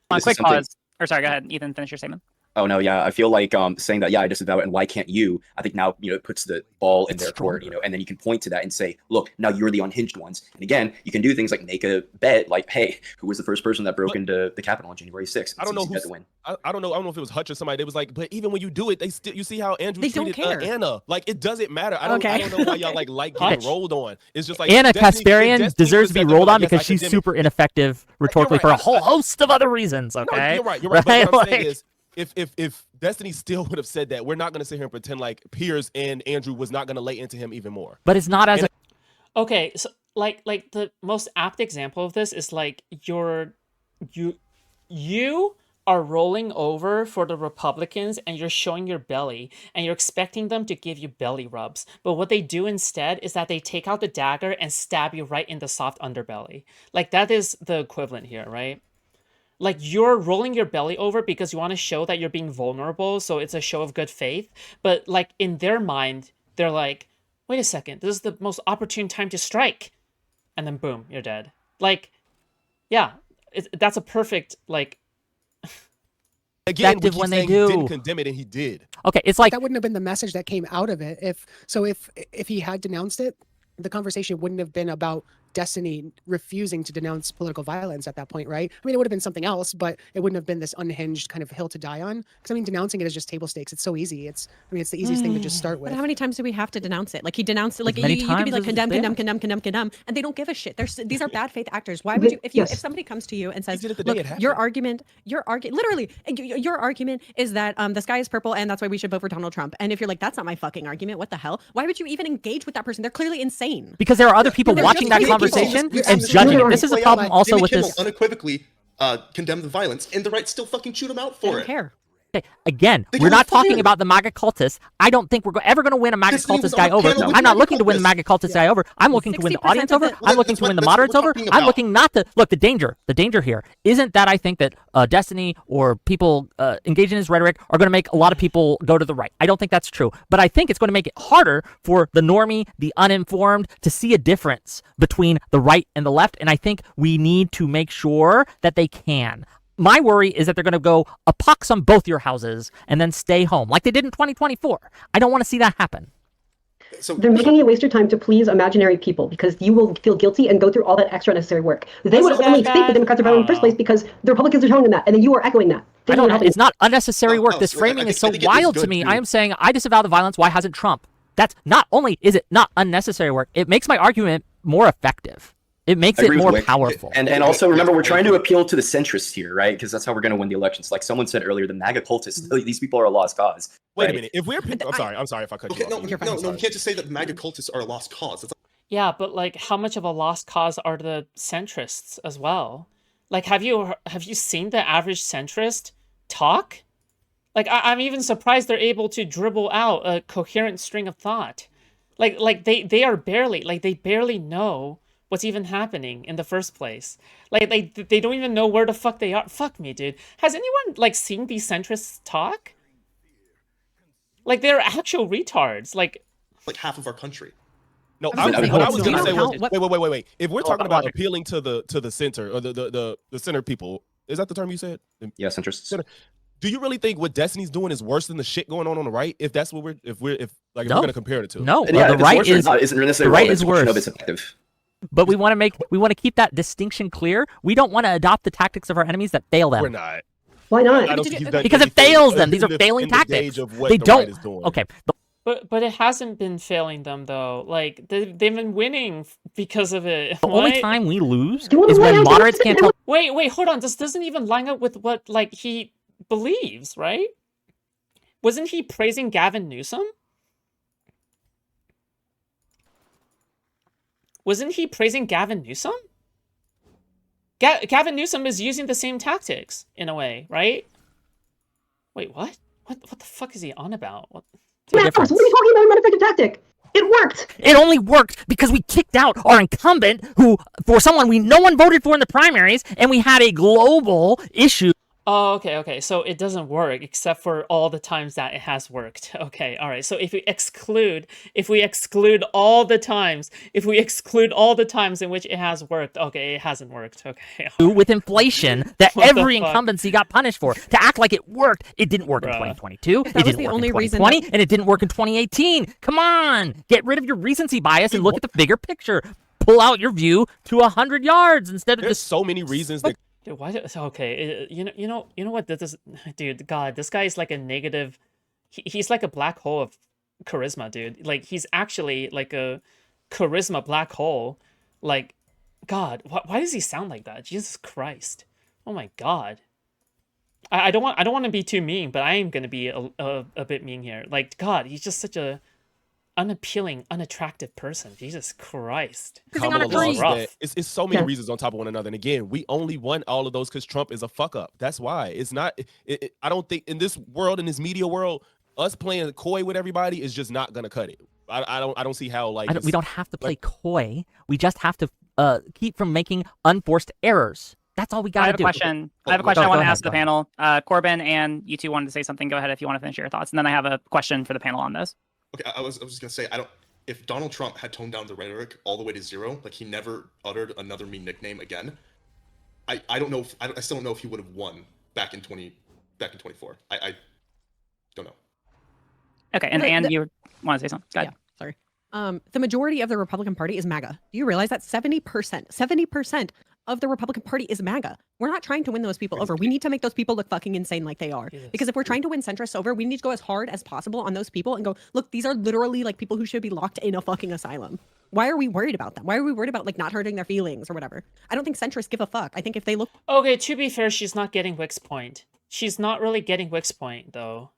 this is Quick something- pause. Or sorry, go ahead, Ethan, finish your statement. Oh no, yeah, I feel like saying that, yeah, I disavow it, and why can't you? I think now, it puts the ball in their court, and then you can point to that and say, look, now you're the unhinged ones. And again, you can do things like make a bet, like, hey, who was the first person that broke into the Capitol on January 6th? I don't know It's easy who's, to win. I don't know if it was Hutch or somebody. They was like, but even when you do it, you see how Andrew They don't treated care. Anna. Like, it doesn't matter. I don't know why y'all like Hutch. getting rolled on. It's just like Anna Destiny Kasparian deserves to be said that, rolled like, on yes, because I she's condemn it. super ineffective rhetorically right. for a whole host of other reasons. Okay, No, you're right. But Right? what I'm saying Like- is, if Destiny still would have said that, we're not going to sit here and pretend like Piers and Andrew was not going to lay into him even more. But it's not as a Okay, so like the most apt example of this is like you are rolling over for the Republicans and you're showing your belly and you're expecting them to give you belly rubs. But what they do instead is that they take out the dagger and stab you right in the soft underbelly. Like, that is the equivalent here, right? Like, you're rolling your belly over because you want to show that you're being vulnerable, so it's a show of good faith. But, like, in their mind, they're like, wait a second, this is the most opportune time to strike. And then, boom, you're dead. Like, yeah, that's a perfect, like... Again, effective we keep when they saying he do. didn't condemn it, and he did. Okay, it's like That wouldn't have been the message that came out of it. If he had denounced it, the conversation wouldn't have been about Destiny refusing to denounce political violence at that point, right? I mean, it would have been something else, but it wouldn't have been this unhinged kind of hill to die on. Because I mean, denouncing it is just table stakes. It's so easy. It's the easiest thing to just start with. But how many times do we have to denounce it? Like, he denounced it. Like, many you could be times like as condemn, bad. condemn, and they don't give a shit. These are bad faith actors. Why would you? If Yes. somebody comes to you and says, did it the day look, it happened. your argument, literally, your argument is that the sky is purple and that's why we should vote for Donald Trump. And if you're like, that's not my fucking argument, what the hell? Why would you even engage with that person? They're clearly insane. because there are other people They're watching just that crazy people. conversation We've and seen judging it. Jimmy This is a Kimmel problem also Jimmy with Kimmel this. unequivocally condemned the violence, and the right still fucking chewed him out They for don't it. care. Okay, again, They we're got not talking fired. about the MAGA cultists. I don't think we're ever going to win a MAGA Destiny was cultist guy on the over. panel with I'm not MAGA looking to win the cultists. MAGA cultist guy over. I'm looking to win the 60% audience of over. the- I'm looking to win the that's what moderates we're over. talking I'm about. looking not to look. The danger here isn't that I think that Destiny or people engaging in his rhetoric are going to make a lot of people go to the right. I don't think that's true. But I think it's going to make it harder for the normie, the uninformed, to see a difference between the right and the left. And I think we need to make sure that they can. My worry is that they're going to go a pox on both your houses and then stay home like they did in 2024. I don't want to see that happen. So They're making you waste your time to please imaginary people because you will feel guilty and go through all that extra necessary work. They Was would it that only think bad? the Democrats are violent in the first place because the Republicans are telling them that, and then you are echoing that. They I don't know. help It's not unnecessary work. Oh, This so I framing think- is so I think it is wild to good me. to- I am saying I disavow the violence. Why hasn't Trump? That's not only is it not unnecessary work, it makes my argument more effective. It makes I it agree with more Wick. powerful. And also remember, we're trying to appeal to the centrists here, right? Because that's how we're going to win the elections. Like someone said earlier, the MAGA cultists, these people are a lost cause. Wait a right? minute. If we're, I'm sorry if I cut Okay, you no, off. no, You're fine. no, we can't just say that MAGA cultists are a lost cause. That's Yeah, but like, how much of a lost cause are the centrists as well? Like, have you seen the average centrist talk? Like, I'm even surprised they're able to dribble out a coherent string of thought. Like they are barely they barely know what's even happening in the first place. Like they don't even know where the fuck they are. Fuck me, dude. Has anyone like seen these centrists talk? Like they're actual retards. Like half of our country. No, I was gonna say, what I do was you going to know say how- was, what- wait. If we're Oh, talking about logic. appealing to the center or the center people, is that the term you said? Yeah, centrists. Do you really think what Destiny's doing is worse than the shit going on the right? If that's what if we're No. going to compare it to? No, And yeah, the if it's right worse or is, not isn't necessarily the right relevant. is It's a question of worse. it's effective. but we want to keep that distinction clear. We don't want to adopt the tactics of our enemies that fail them. We're not. Why not? I don't think he's done Because it anything fails them. These are in the- failing in the tactics. gauge of what They the don't. right is doing. Okay, but it hasn't been failing them though. Like they've been winning because of it. the only What? time we lose Do you wanna is know when why I moderates don't can't think tell. Wait, hold on. This doesn't even line up with what like he believes, right? Wasn't he praising Gavin Newsom? Wasn't he praising Gavin Newsom? Gavin Newsom is using the same tactics in a way, right? Wait, what? What the fuck is he on about? What? Matters. difference. What are you talking about? An effective tactic. It worked. It only worked because we kicked out our incumbent, who for someone no one voted for in the primaries, and we had a global issue. Oh, okay. So it doesn't work except for all the times that it has worked. Okay, all right. So if we exclude all the times, in which it has worked, okay, it hasn't worked. Okay. With inflation that What the every fuck? incumbency got punished for. To act like it worked, it didn't work in Bruh. 2022, it That was didn't the work only in reason 2020, and it didn't work in 2018. Come on, get rid of your recency bias and look at the bigger picture. Pull out your view to 100 yards instead of There's just. so many reasons that Dude, why? Okay, you know what? This, dude, God, this guy is like a negative. He's like a black hole of charisma, dude. Like he's actually like a charisma black hole. Like, God, why does he sound like that? Jesus Christ! Oh my God. I don't want to be too mean, but I am gonna be a bit mean here. Like, God, he's just such a unappealing, unattractive person. Jesus Christ. come on a along tree. that it's so many Yeah. reasons on top of one another. And again, we only won all of those because Trump is a fuck up. That's why. It's not. I don't think in this world, in this media world, us playing coy with everybody is just not gonna cut it. I don't see how like We don't have to play coy. We just have to keep from making unforced errors. That's all we got I to have a do. question. Oh, I have a question go I want to ahead, ask the go ahead. panel. Corbin and you two wanted to say something. Go ahead if you want to finish your thoughts. And then I have a question for the panel on this. Okay, I was just gonna say if Donald Trump had toned down the rhetoric all the way to zero, like he never uttered another mean nickname again, I don't know if I still don't know if he would have won back in 24. I don't know. Okay, and The- you want to say something? Go ahead. Yeah, sorry. The majority of the Republican Party is MAGA. Do you realize that 70% of the Republican Party is MAGA? We're not trying to win those people over. We need to make those people look fucking insane like they are. Yes. Because if we're trying to win centrists over, we need to go as hard as possible on those people and go, look, these are literally like people who should be locked in a fucking asylum. Why are we worried about them? Why are we worried about like not hurting their feelings or whatever? I don't think centrists give a fuck. I think if they look Okay, to be fair, she's not getting Wick's point. She's not really getting Wick's point, though.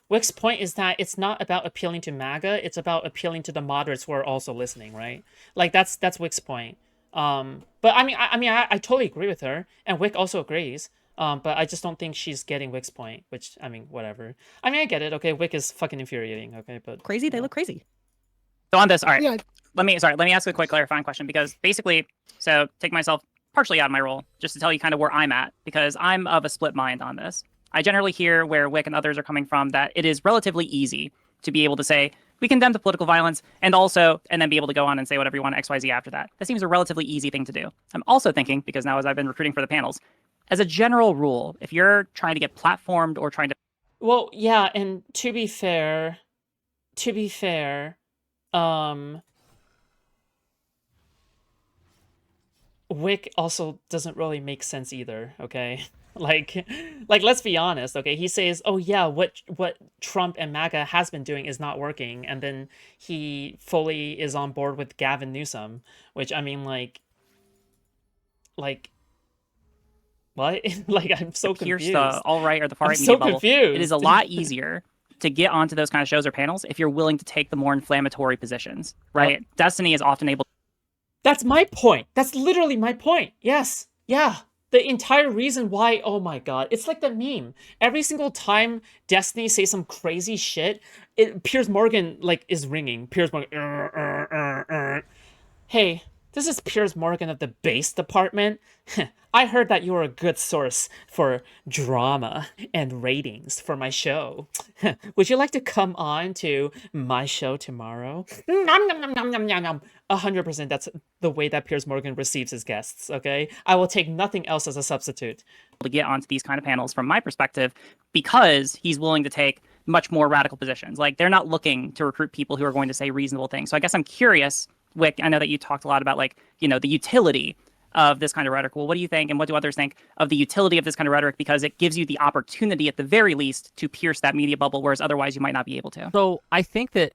Wick's point is that it's not about appealing to MAGA, it's about appealing to the moderates who are also listening, right? Like, that's Wick's point. But I totally agree with her, and Wick also agrees. But I just don't think she's getting Wick's point, which, I mean, whatever. I mean, I get it. Okay, Wick is fucking infuriating. Okay, but Crazy. They look crazy. So on this, all right. Yeah. Let me ask a quick clarifying question, because basically, so take myself partially out of my role just to tell you kind of where I'm at, because I'm of a split mind on this. I generally hear where Wick and others are coming from, that it is relatively easy to be able to say, we condemn the political violence, and then be able to go on and say whatever you want XYZ after that. That seems a relatively easy thing to do. I'm also thinking, because now as I've been recruiting for the panels, as a general rule, if you're trying to get platformed or trying to... Well, yeah, and to be fair, Wick also doesn't really make sense either, okay? Like let's be honest, okay? He says, "Oh yeah, what Trump and MAGA has been doing is not working," and then he fully is on board with Gavin Newsom, which, I mean, like what? Like, I'm so pierce confused. the alt-right or the far-right I'm media so bubble. confused. It is a lot easier to get onto those kind of shows or panels if you're willing to take the more inflammatory positions, right? Destiny is often able... That's my point. That's literally my point. Yes. Yeah. The entire reason why, oh my god, it's like the meme. Every single time Destiny says some crazy shit, Piers Morgan, like, is ringing. Piers Morgan, Hey, this is Piers Morgan of the base department. I heard that you were a good source for drama and ratings for my show. Would you like to come on to my show tomorrow? 100%, that's the way that Piers Morgan receives his guests, okay? I will take nothing else as a substitute. To get onto these kind of panels from my perspective, because he's willing to take much more radical positions. Like, they're not looking to recruit people who are going to say reasonable things. So I guess I'm curious, Wick, I know that you talked a lot about, like, you know, the utility of this kind of rhetoric. Well, what do you think, and what do others think of the utility of this kind of rhetoric? Because it gives you the opportunity, at the very least, to pierce that media bubble, whereas otherwise you might not be able to. So I think that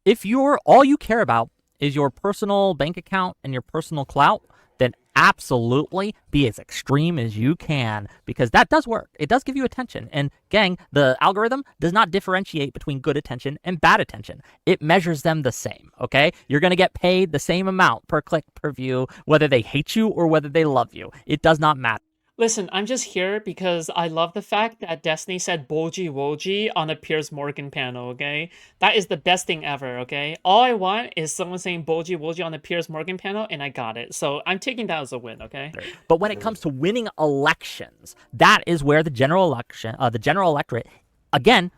if all you care about is your personal bank account and your personal clout, then absolutely be as extreme as you can, because that does work. It does give you attention. And gang, the algorithm does not differentiate between good attention and bad attention. It measures them the same, okay? You're going to get paid the same amount per click, per view, whether they hate you or whether they love you. It does not matter. Listen, I'm just here because I love the fact that Destiny said Boji Woji on a Piers Morgan panel, okay? That is the best thing ever, okay? All I want is someone saying Boji Woji on the Piers Morgan panel, and I got it. So I'm taking that as a win, okay? But when it comes to winning elections, that is where the general electorate, again,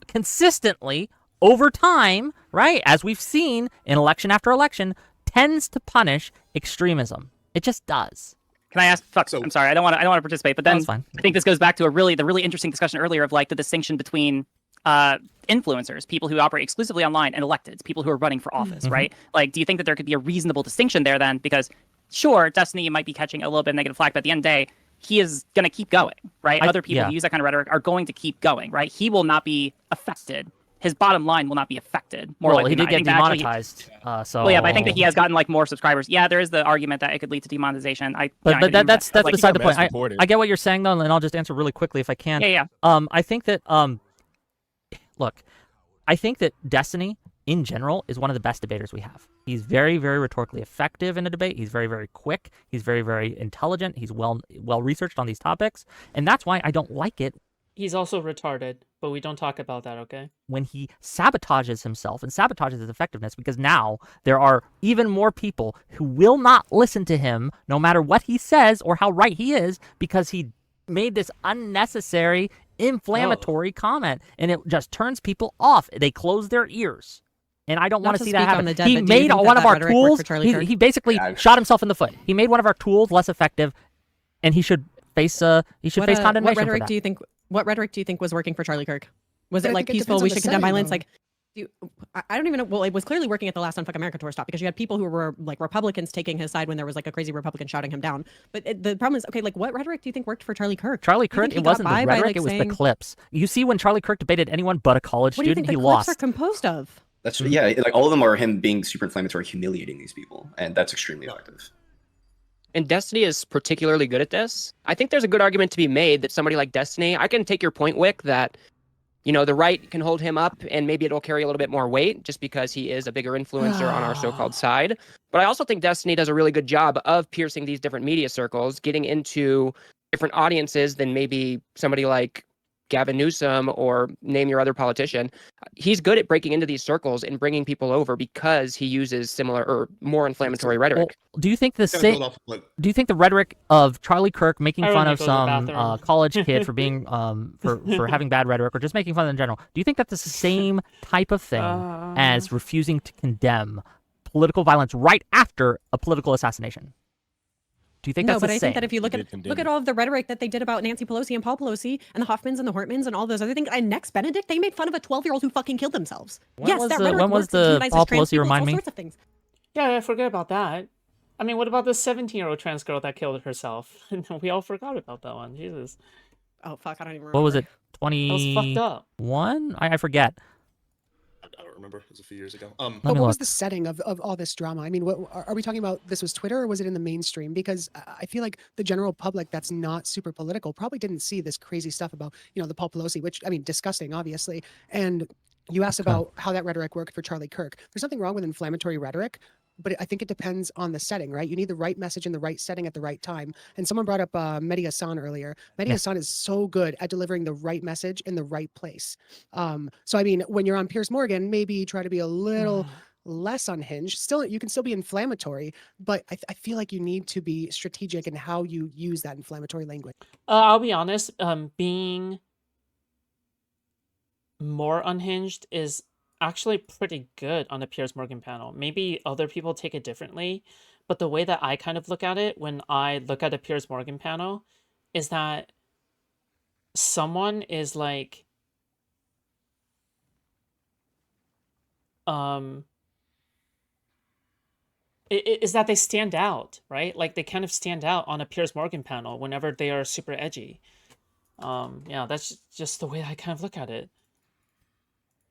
consistently over time, right, as we've seen in election after election, tends to punish extremism. It just does. Can I ask? Fuck. So, I'm sorry. I don't want to participate. But then I think this goes back to the really interesting discussion earlier of, like, the distinction between influencers, people who operate exclusively online, and electeds, people who are running for office, right? Like, do you think that there could be a reasonable distinction there then? Because sure, Destiny might be catching a little bit of negative flack, but at the end of the day, he is going to keep going, right? Other people who use that kind of rhetoric are going to keep going, right? He will not be affected. His bottom line will not be affected. Well, he did get demonetized. Well, yeah, but I think that he has gotten, like, more subscribers. Yeah, there is the argument that it could lead to demonetization. But that's like, beside the point. I get what you're saying, though, and I'll just answer really quickly if I can. Yeah. I think that look, I think that Destiny in general is one of the best debaters we have. He's very, very rhetorically effective in a debate. He's very, very quick. He's very, very intelligent. He's well researched on these topics, and that's why I don't like it. He's also retarded, but we don't talk about that, okay? When he sabotages himself and sabotages his effectiveness, because now there are even more people who will not listen to him no matter what he says or how right he is, because he made this unnecessary, inflammatory comment, and it just turns people off. They close their ears. And I don't want to see that happen. He made one of our tools, he basically shot himself in the foot. He made one of our tools less effective, and he should face condemnation for that. What rhetoric do you think was working for Charlie Kirk? Was it like peaceful, we should condemn violence? Like, I don't even know. Well, it was clearly working at the last Unfuck America tour stop, because you had people who were, like, Republicans taking his side when there was, like, a crazy Republican shouting him down. But the problem is, okay, like, what rhetoric do you think worked for Charlie Kirk? Charlie Kirk, it wasn't the rhetoric, it was the clips. You see, when Charlie Kirk debated anyone but a college student, he lost. What do you think the clips are composed of? That's like all of them are him being super inflammatory, humiliating these people, and that's extremely effective. And Destiny is particularly good at this. I think there's a good argument to be made that somebody like Destiny, I can take your point, Wick, that you know, the right can hold him up and maybe it'll carry a little bit more weight just because he is a bigger influencer on our so-called side. But I also think Destiny does a really good job of piercing these different media circles, getting into different audiences than maybe somebody like Gavin Newsom or name your other politician. He's good at breaking into these circles and bringing people over because he uses similar or more inflammatory rhetoric. Well, do you think the Kinda same? build off what- Do you think the rhetoric of Charlie Kirk making I fun really of go to the some bathroom. college kid for being for having bad rhetoric or just making fun of them in general? Do you think that's the same type of thing as refusing to condemn political violence right after a political assassination? Do you think No, that's but the I same? think that if you look at all of the rhetoric that they did about Nancy Pelosi and Paul Pelosi and the Hoffmans and the Hortmans and all those other things, and Next Benedict, they made fun of a 12-year-old who fucking killed themselves. When was the Paul Pelosi, remind all me? sorts of things. Yeah, I forget about that. I mean, what about the 17-year-old trans girl that killed herself? We all forgot about that one. Jesus. Oh fuck, I don't even remember. What was it? That was fucked up. 21? I forget. I don't remember. It was a few years ago. But Let what me was look. the setting of all this drama? I mean, what are we talking about? This was Twitter, or was it in the mainstream? Because I feel like the general public that's not super political probably didn't see this crazy stuff about, you know, the Paul Pelosi, which, I mean, disgusting, obviously. And you asked about how that rhetoric worked for Charlie Kirk. There's nothing wrong with inflammatory rhetoric, but I think it depends on the setting, right? You need the right message in the right setting at the right time. And someone brought up Mehdi Hassan earlier. Mehdi Hassan is so good at delivering the right message in the right place. So, I mean, when you're on Piers Morgan, maybe try to be a little less unhinged. Still, you can still be inflammatory, but I feel like you need to be strategic in how you use that inflammatory language. I'll be honest, being more unhinged is actually pretty good on the Piers Morgan panel. Maybe other people take it differently, but the way that I kind of look at it when I look at a Piers Morgan panel is that someone is like is that they stand out, right? Like they kind of stand out on a Piers Morgan panel whenever they are super edgy. Yeah, that's just the way I kind of look at it.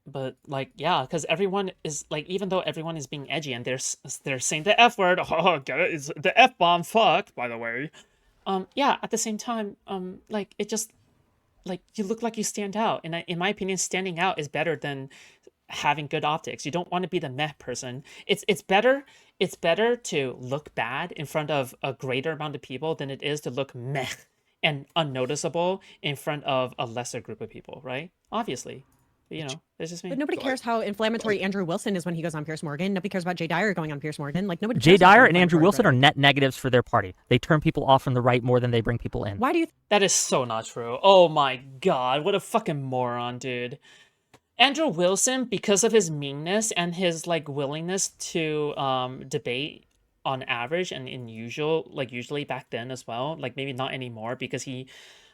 But like, yeah, because everyone is like, even though everyone is being edgy and they're saying the F word, oh, get it? It's the F bomb, fuck, by the way. Yeah, at the same time, like it just like you look like you stand out, and in my opinion, standing out is better than having good optics. You don't want to be the meh person. It's better to look bad in front of a greater amount of people than it is to look meh and unnoticeable in front of a lesser group of people, right? Obviously. You know, it's just me. But nobody cares how inflammatory Andrew Wilson is when he goes on Piers Morgan. Nobody cares about Jay Dyer going on Piers Morgan. Like nobody. Jay cares about Dyer the and Andrew inflammatory Wilson are rhetoric. net negatives for their party. They turn people off from the right more than they bring people in. Why do you? That is so not true. Oh my god, what a fucking moron, dude. Andrew Wilson, because of his meanness and his like willingness to debate on average and usually back then as well, like maybe not anymore because he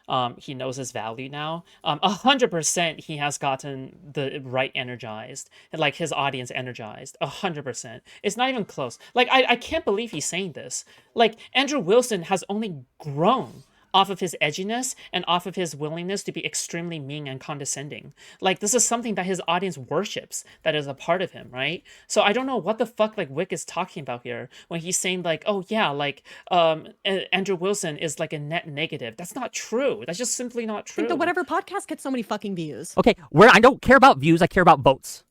knows his value now. 100% he has gotten the right energized, like his audience energized. 100%. It's not even close. Like I can't believe he's saying this. Like Andrew Wilson has only grown off of his edginess and off of his willingness to be extremely mean and condescending. Like this is something that his audience worships, that is a part of him, right? So I don't know what the fuck like Wick is talking about here when he's saying like, oh yeah, like Andrew Wilson is like a net negative. That's not true. That's just simply not I true. think the whatever podcast gets so many fucking views. Okay, where I don't care about views, I care about votes.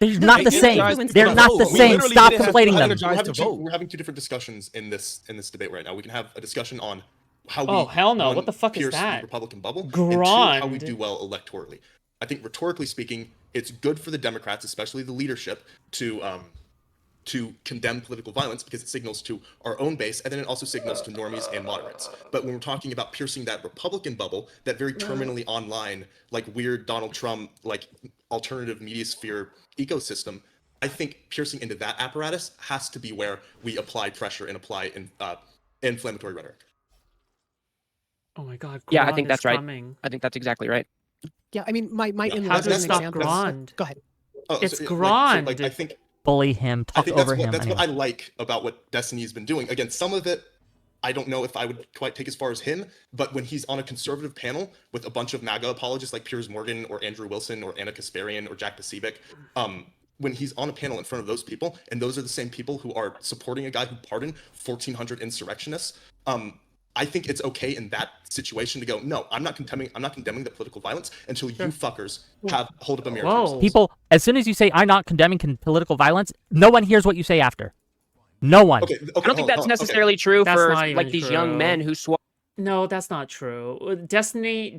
They're No, not they the do. same. Influence They're the not vote. the We same. literally Stop didn't have conflating to them. energize to vote. We're having two different discussions in this debate right now. We can have a discussion on how Oh, we hell no. one, What the fuck is pierce the that? Republican bubble, and two, how we Grand. do well electorally. I think rhetorically speaking, it's good for the Democrats, especially the leadership, to condemn political violence because it signals to our own base, and then it also signals to normies and moderates. But when we're talking about piercing that Republican bubble, that very terminally online, like weird Donald Trump, like alternative media sphere ecosystem, I think piercing into that apparatus has to be where we apply pressure and apply inflammatory rhetoric. Oh my god, Yeah, I Grand think is that's right. coming. I think that's exactly right. Yeah, I mean, my Yeah. in-laws How as do we an stop example. Grand? Go ahead. Oh, It's so, grand. I think Bully him, talk that's over what him. that's Anyway. what I like about what Destiny's been doing. Again, some of it I don't know if I would quite take as far as him, but when he's on a conservative panel with a bunch of MAGA apologists like Piers Morgan or Andrew Wilson or Anna Kasparian or Jack Pacific, when he's on a panel in front of those people, and those are the same people who are supporting a guy who pardoned 1,400 insurrectionists, I think it's okay in that situation to go, no, I'm not condemning the political violence until you fuckers hold up a mirror to yourselves. People, as soon as you say I'm not condemning political violence, no one hears what you say after. No one. Okay, I don't think that's necessarily true That's for not even like these young true. men who swore. No, that's not true. Destiny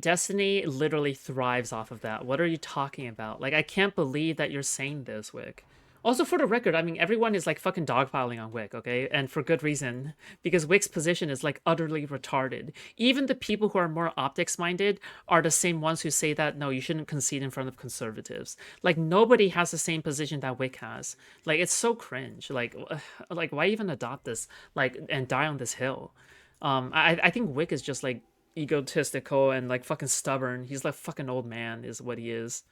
literally thrives off of that. What are you talking about? Like, I can't believe that you're saying this, Wick. Also, for the record, I mean, everyone is like fucking dogpiling on Wick, okay? And for good reason, because Wick's position is like utterly retarded. Even the people who are more optics-minded are the same ones who say that, no, you shouldn't concede in front of conservatives. Like, nobody has the same position that Wick has. Like, it's so cringe. Like why even adopt this, like, and die on this hill? I think Wick is just like egotistical and like fucking stubborn. He's like fucking old man is what he is.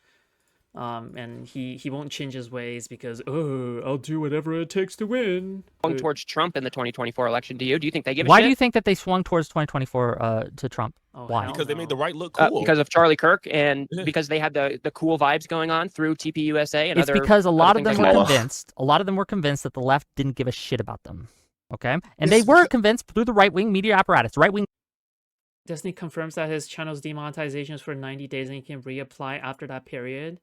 And he won't change his ways because I'll do whatever it takes to win. Going towards Trump in the 2024 election. Do you think they give a Why shit? do you think that they swung towards 2024 to Trump? Oh, Why? hell Because they made the no. right look cool. Because of Charlie Kirk and because they had the cool vibes going on through TPUSA and It's other. because a lot of them things were like that. convinced. A lot of them were convinced that the left didn't give a shit about them. Okay, and This they is were because- convinced through the right-wing media apparatus. Right-wing. Destiny confirms that his channel's demonetization is for 90 days and he can reapply after that period.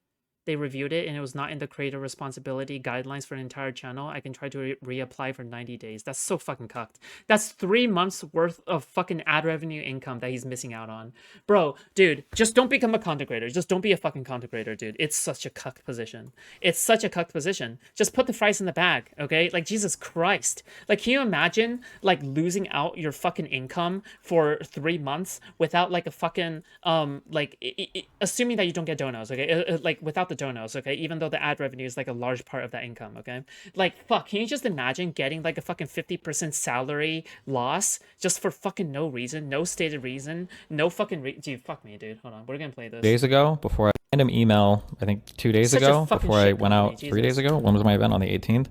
They reviewed it and it was not in the creator responsibility guidelines for an entire channel. I can try to reapply for 90 days. That's so fucking cucked. That's 3 months worth of fucking ad revenue income that he's missing out on. Bro, dude, just don't become a content creator. Just don't be a fucking content creator, dude. It's such a cucked position. It's such a cucked position. Just put the fries in the bag, okay? Like, Jesus Christ. Like, can you imagine, like, losing out your fucking income for 3 months without, like, a fucking, assuming that you don't get donos, okay? Like, without the donos, okay? Even though the ad revenue is like a large part of that income, okay? Like, fuck, can you just imagine getting like a fucking 50% salary loss just for fucking no reason, no stated reason, no fucking dude, fuck me, dude. Hold on, we're gonna play this. Days ago, before I sent him email, I think 2 days Such a ago, fucking before I shit went company, out 3 days Jesus. ago. When was my event? On the 18th,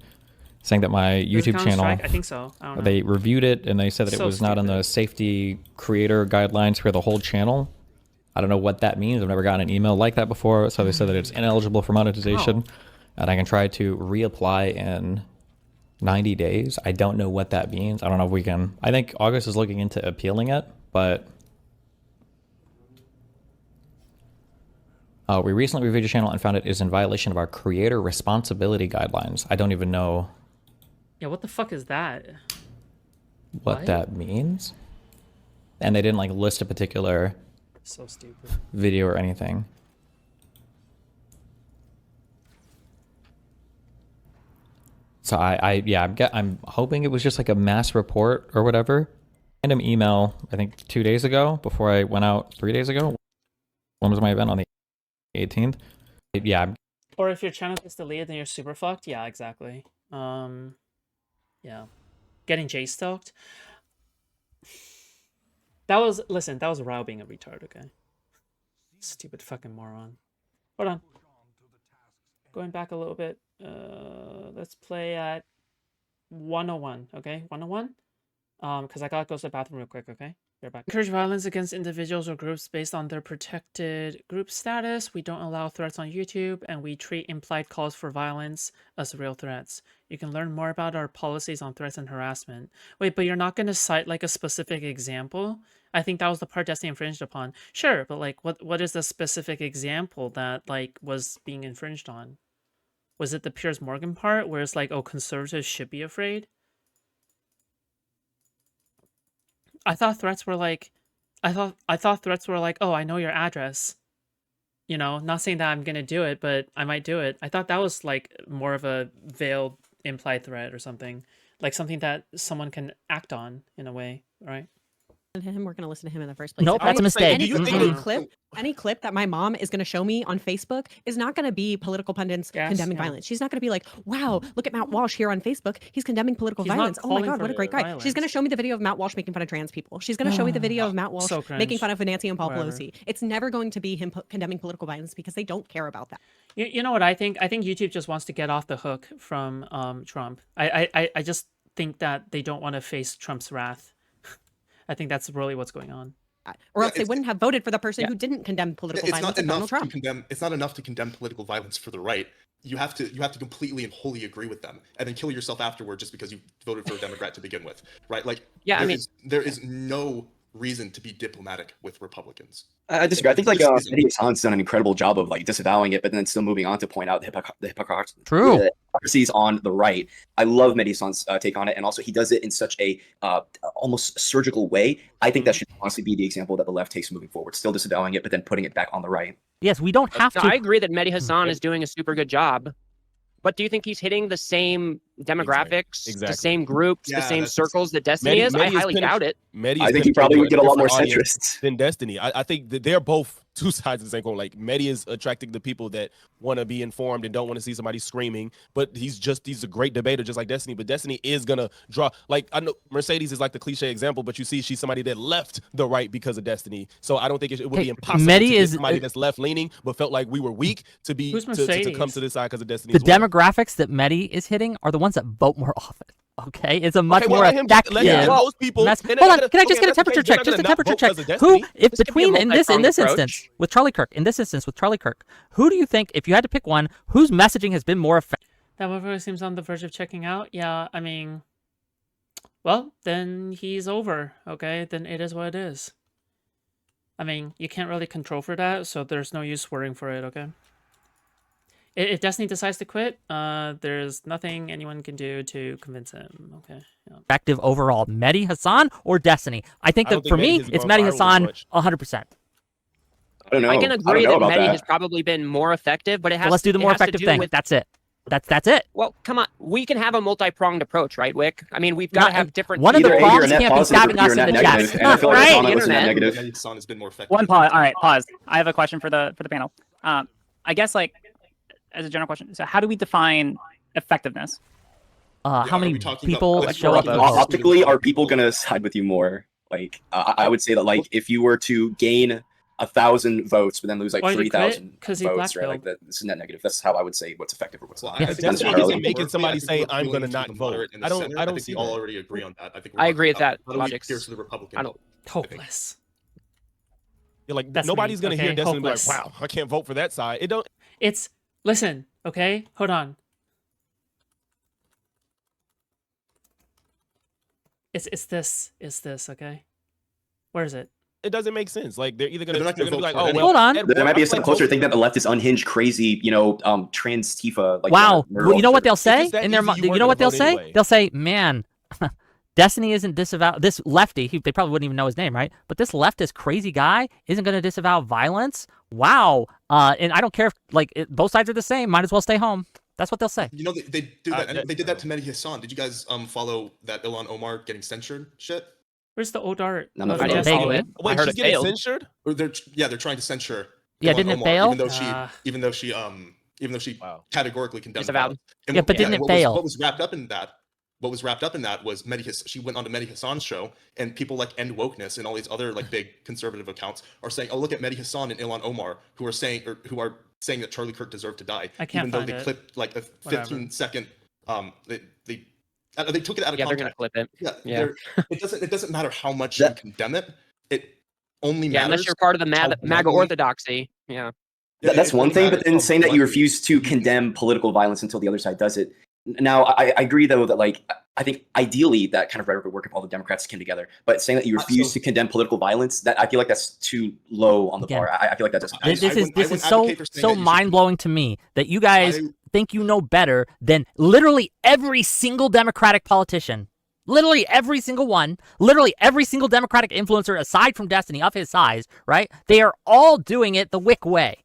saying that my Does it YouTube count as channel, strike? I think so. I don't know. they reviewed it and they said that So it was not on the safety creator guidelines for the whole channel. I don't know what that means. I've never gotten an email like that before. So they said that it's ineligible for monetization, and I can try to reapply in 90 days. I don't know what that means. I don't know if we can. I think August is looking into appealing it, but we recently reviewed your channel and found it is in violation of our creator responsibility guidelines. I don't even know Yeah, what the fuck is that? what that means. And they didn't like list a particular So stupid. video or anything. So I'm hoping it was just like a mass report or whatever. Random email, I think 2 days ago, before I went out 3 days ago. When was my event? On the 18th. Yeah. Or if your channel gets deleted, then you're super fucked. Yeah, exactly. Yeah. Getting J-stalked. That was Rao being a retard, okay? Stupid fucking moron. Hold on. Going back a little bit. Let's play at 101, okay? 101? Because I gotta go to the bathroom real quick, okay? You're back. Encourage violence against individuals or groups based on their protected group status. We don't allow threats on YouTube, and we treat implied calls for violence as real threats. You can learn more about our policies on threats and harassment. Wait, but you're not going to cite like a specific example? I think that was the part Destiny infringed upon. Sure, but like, what is the specific example that like was being infringed on? Was it the Piers Morgan part where it's like, oh, conservatives should be afraid? I thought threats were like, I thought threats were like, oh, I know your address. You know, not saying that I'm gonna do it, but I might do it. I thought that was like more of a veiled implied threat or something, like something that someone can act on in a way, right? Him, we're going to listen to him in the first place. Nope, If that's a mistake. Any clip that my mom is going to show me on Facebook is not going to be political pundits condemning violence. She's not going to be like, wow, look at Matt Walsh here on Facebook. He's condemning political violence. Oh my God, what a great guy. She's going to show me the video of Matt Walsh making fun of trans people. She's going to show me the video of Matt Walsh making fun of Nancy and Paul Pelosi. It's never going to be him condemning political violence because they don't care about that. You know what I think? I think YouTube just wants to get off the hook from Trump. I just think that they don't want to face Trump's wrath. I think that's really what's going on. Or else they wouldn't have voted for the person who didn't condemn political violence. It's not enough to condemn political violence for the right. you have to completely and wholly agree with them, and then kill yourself afterward just because you voted for a Democrat to begin with, right? Like, Yeah, there is no reason to be diplomatic with Republicans. I disagree. I think like This isn't- Mehdi Hassan's done an incredible job of like disavowing it, but then still moving on to point out the True. hypocrisies on the right. I love Mehdi Hassan's take on it, and also he does it in such a almost surgical way. I think that should honestly be the example that the left takes moving forward. Still disavowing it, but then putting it back on the right. Yes, we don't have No, to. I agree that Mehdi Hassan is doing a super good job. But do you think he's hitting the same demographics, the Exactly. same groups, Yeah, the same that's- circles that Destiny is? I highly doubt it. Mehdi I is think he probably penetrating would get a lot more different audience centrists. than Destiny. I think that they're both two sides of the same coin. Like Mehdi is attracting the people that want to be informed and don't want to see somebody screaming. But he's a great debater, just like Destiny. But Destiny is gonna draw. Like I know Mercedes is like the cliche example, but you see she's somebody that left the right because of Destiny. So I don't think it would be impossible Mehdi to get is somebody that's left leaning but felt like we were weak to be Who's to come Mercedes? to this side because of Destiny. The as well. demographics that Mehdi is hitting are the ones that vote more often. Okay, it's a much Okay, well, more let him get- let him effective. get those people. mess- and Hold on, they're can I gonna- just okay, get a that's okay, temperature they're check? not Just a gonna not temperature vote check. because of Who, Destiny. if This could be a between in this multi-pronged instance approach. with Charlie Kirk, in this instance with Charlie Kirk, who do you think, if you had to pick one, whose messaging has been more effective? That motherfucker seems on the verge of checking out. Yeah, I mean, well, then he's over. Okay, then it is what it is. I mean, you can't really control for that, so there's no use worrying for it. Okay. If Destiny decides to quit, there's nothing anyone can do to convince him. Okay. Yeah. Effective overall, Mehdi Hassan or Destiny? I think I that don't think for Mehdi me, has it's gone Mehdi viral as Hassan much. 100%. I don't know. I can don't agree know that about Mehdi that. has probably been more effective, but it has. So let's do the it more has to effective do thing. with- That's it. That's it. Well, come on. We can have a multi-pronged approach, right, Wick? I mean, we've got to Not- have different. one of the Either prongs you're a net can't be positive stabbing or you're us a in net the negative, chest. and I feel like Right, Hassan was a net internet. negative. Mehdi Hassan has been more effective. One pause. All right, pause. I have a question for the panel. I guess like as a general question. So how do we define effectiveness? Yeah, How are many we talking about people like show up? talking to about vote? Optically, are people gonna side with you more? Like, I would say that like if you were to gain 1,000 votes, but then lose like Why did he quit? 3,000 'Cause he votes, right? Like blackpilled. this is net negative. That's how I would say what's effective or what's Well, not. I Yeah. think Destiny that's isn't what making we're- somebody I think say, we're "I'm appealing gonna to not the vote." moderate and the I don't center. see think we all that. already agree on that. I think I agree with that how do we logic. pierce the Republican I don't- vote? Hopeless. You're like That's nobody's me, gonna hear okay? Destiny and be like, Hopeless. "Wow, I can't vote for that side." It don't. It's listen, okay? Hold on. It's this, okay? Where is it? It doesn't make sense. Like they're either gonna, They're not gonna be vote like, for "Oh, it well, Hold on. Ed There might be Warren, some like, closer vote think that the left is unhinged, crazy, trans Tifa. Like, Wow. murder You know what they'll officer. say it's that in their? easy, you You weren't know what gonna they'll vote say? anyway. They'll say, "Man, Destiny isn't disavow this lefty. They probably wouldn't even know his name, right? But this leftist crazy guy isn't going to disavow violence. Wow. And I don't care if both sides are the same. Might as well stay home. That's what they'll say. You know they do that. that- They did that to Mehdi Hassan. Did you guys follow that Ilhan Omar getting censored shit? Where's the old art? None of of it. I didn't Destiny? follow it. I Wait, heard she's it getting failed. censored? Or they're trying to censure. Yeah, Ilhan didn't it Omar, fail? Even though she Wow. categorically condemned Disavowed. violence. And Yeah, but didn't it fail? What was wrapped up in that? What was wrapped up in that was she went on to Mehdi Hassan's show, and people like End Wokeness and all these other like big conservative accounts are saying, "Oh, look at Mehdi Hassan and Ilhan Omar, who are saying that Charlie Kirk deserved to die." I can't even though find they it. clipped like a Whatever. 15-second. They took it out of Yeah, they're context. gonna clip it. Yeah, Yeah. it doesn't matter how much That- you condemn it. It only Yeah, matters. unless you're part of the how MAGA bluntly- orthodoxy. Yeah. Yeah, That's it one only thing, but matters then how saying that you bluntly refuse to condemn political violence until the other side does it. Now, I agree though that like I think ideally that kind of rhetoric would work if all the Democrats came together. But saying that you refuse so- to condemn political violence, that I feel like that's too low on the Again, bar. I feel like that doesn't. I- This is wouldn't so advocate for saying that you should- mind blowing to me that you guys I- think you know better than literally every single Democratic politician. Literally every single one, literally every single Democratic influencer aside from Destiny of his size, right? They are all doing it the Wick way.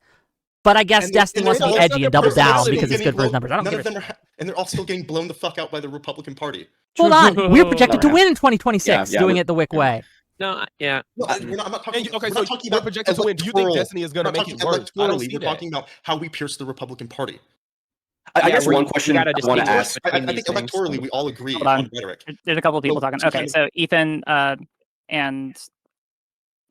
But I guess And they're- Destiny and wants to they're be all- edgy and double they're all down still because it's getting good for his blown- numbers. I don't none give of a them are, and they're all still getting blown the fuck out by the Republican Party. Hold on. We're projected to Yeah. win in 2026 Yeah, doing we're- it the Wick way. No, yeah. No, I'm not talking. Okay, we're so not talking we're about projected to win. Do you think electoral- Destiny is gonna we're not make it talking worse? I don't electorally, see We're that. talking about how we pierce the Republican Party. I Yeah, guess we one question I gotta want to distinguish ask. I between think these things. electorally we all agree Hold on. on rhetoric. There's a couple of people Well, talking. to Okay, kind of- so Ethan and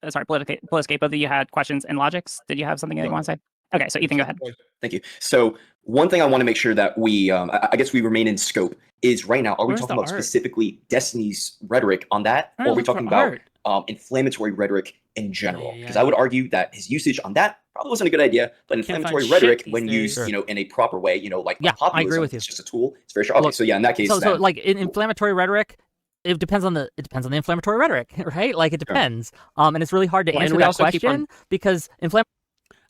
sorry, Politicate, both of you had questions and logics. Did you have something that you want to say? Okay, so Ethan, go ahead. Thank you. So one thing I want to make sure that we, I guess we remain in scope is right now, are we Where's talking the about art? specifically Destiny's rhetoric on that? Trying Or to are we look for talking about art. inflammatory rhetoric in general? Yeah, Because yeah. I would argue that his usage on that probably wasn't a good idea. But Can't find inflammatory shit rhetoric, these when used, days. in a proper way, like Yeah, I populism, agree with you. it's just a tool. It's very sharp. Okay, Look, so yeah, in that case, So then, like in inflammatory rhetoric, it depends on the inflammatory rhetoric, right? Like it depends. And it's really hard to Well, and answer we that also keep on- question because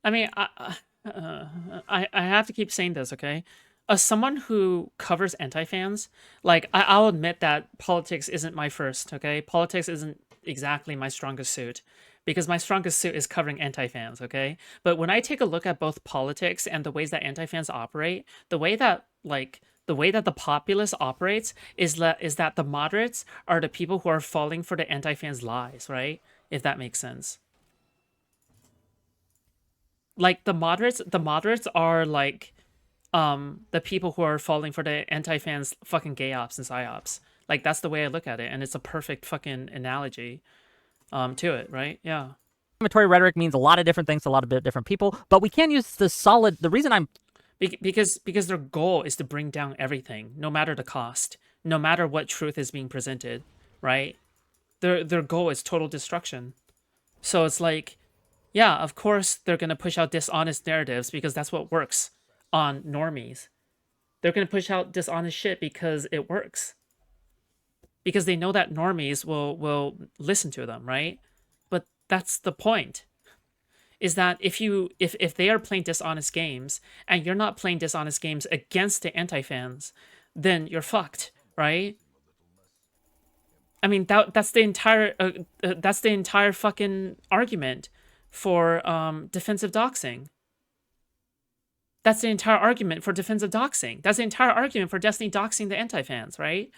I mean, I have to keep saying this, okay? As someone who covers anti-fans, like I'll admit that politics isn't my first, okay? Politics isn't exactly my strongest suit, because my strongest suit is covering anti-fans, okay? But when I take a look at both politics and the ways that anti-fans operate, the way that the populace operates is that the moderates are the people who are falling for the anti-fans' lies, right? If that makes sense. Like the moderates are like the people who are falling for the anti-fans fucking gay ops and psyops. Like that's the way I look at it, and it's a perfect fucking analogy to it, right? Yeah. inflammatory rhetoric means a lot of different things to a lot of different people, but we can use the reason I'm because their goal is to bring down everything, no matter the cost, no matter what truth is being presented, right? Their goal is total destruction. So it's like, yeah, of course they're gonna push out dishonest narratives because that's what works on normies. They're gonna push out dishonest shit because it works. Because they know that normies will listen to them, right? But that's the point. Is that if they are playing dishonest games and you're not playing dishonest games against the anti-fans, then you're fucked, right? I mean that's the entire fucking argument for defensive doxing. That's the entire argument for defensive doxing. That's the entire argument for Destiny doxing the anti-fans, right?